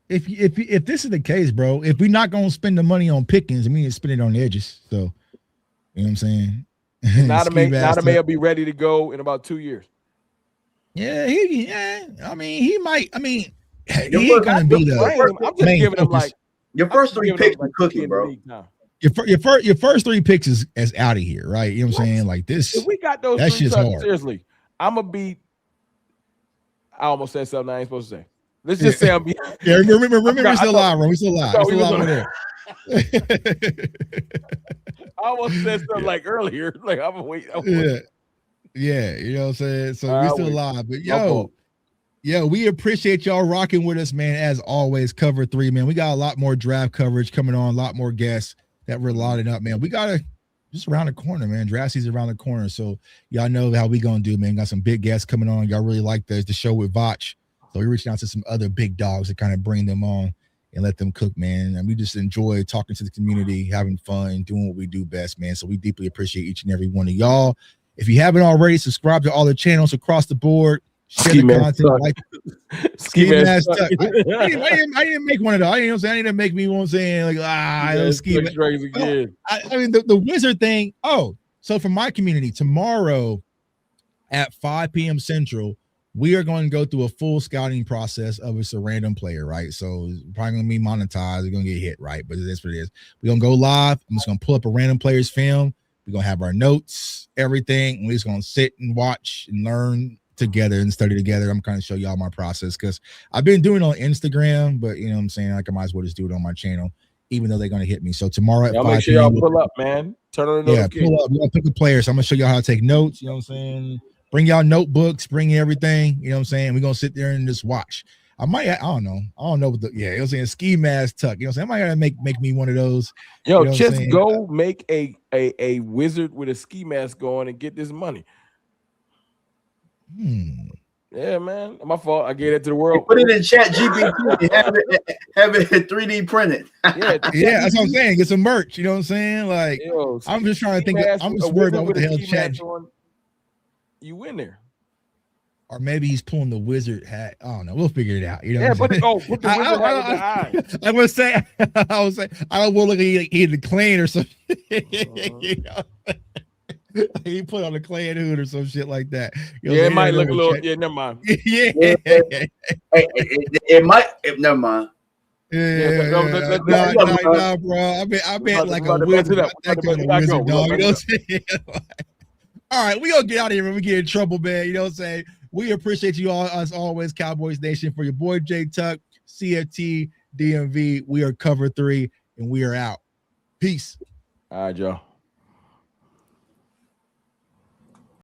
If this is the case, bro, if we're not gonna spend the money on Pickens, I mean, spend it on the edges. So, you know what I'm saying? Not may be ready to go in about 2 years. Yeah, I mean, he might. I mean, he ain't gonna be the. I'm just giving him like your first 3 picks are cooking, bro. Your first 3 picks is out of here, right? You know what I'm saying? Like this. If we got those, that's just hard. Seriously, I'm gonna be. I almost said something I ain't supposed to say. Let's just say I'm. Yeah, remember, we're still live, bro. We're still live. We're still live over there. I almost said something like earlier. Like I'm gonna wait. Yeah, you know what I'm saying? So we're still live. But we appreciate y'all rocking with us, man. As always, Cover 3, man. We got a lot more draft coverage coming on, a lot more guests that we're lining up, man. We gotta just around the corner, man. Draft season around the corner. So y'all know how we gonna do, man. Got some big guests coming on. Y'all really like the show with Vach. So we're reaching out to some other big dogs to kind of bring them on and let them cook, man. And we just enjoy talking to the community, having fun, doing what we do best, man. So we deeply appreciate each and every one of y'all. If you haven't already, subscribe to all the channels across the board. Share the content. Like Ski Mask Tuck. I didn't make one of those. I didn't make me one saying like Ski Mask. I mean the wizard thing. Oh, so for my community, tomorrow at 5 p.m. Central, we are going to go through a full scouting process of a random player, right? So it's probably going to be monetized. It's going to get hit, right? But it is what it is. We're going to go live. I'm just going to pull up a random player's film. We're going to have our notes, everything. And we're just going to sit and watch and learn together and study together. I'm kind of show y'all my process because I've been doing it on Instagram, but you know what I'm saying? Like I might as well just do it on my channel, even though they're going to hit me. So tomorrow at 5 make sure y'all pull up, man. Turn on the notification. Pull up. We're going to pick the players. So I'm going to show y'all how to take notes. You know what I'm saying? Bring y'all notebooks, bring everything. You know what I'm saying? We're going to sit there and just watch. I don't know what you know saying? Ski Mask Tuck. You know what I'm saying? I might gotta make me one of those. Yo, you know just go make a wizard with a ski mask on and get this money. Yeah, man. My fault. I gave it to the world. Put it in chat GPT. have it 3D printed. Yeah, that's what I'm saying. Get some merch. You know what I'm saying? Like, I'm just trying to think. I'm just worried about what the hell chat. You win there. Or maybe he's pulling the wizard hat. I don't know. We'll figure it out. You know. Yeah, put the wizard hat in the eye. I was saying. I don't want to look like he the clan or something. You know? He put on a clan hood or some shit like that. You know it might look a little. Yeah, never mind. It might. Never mind. Nah, bro. I bet like a wizard. That kind of wizard, dog. You know what I'm saying? All right, we gonna get out of here when we get in trouble, man. You know what I'm saying? We appreciate you all, as always, Cowboys Nation. For your boy J Tuck, CFT, DMV, we are Cover 3, and we are out. Peace. All right, y'all.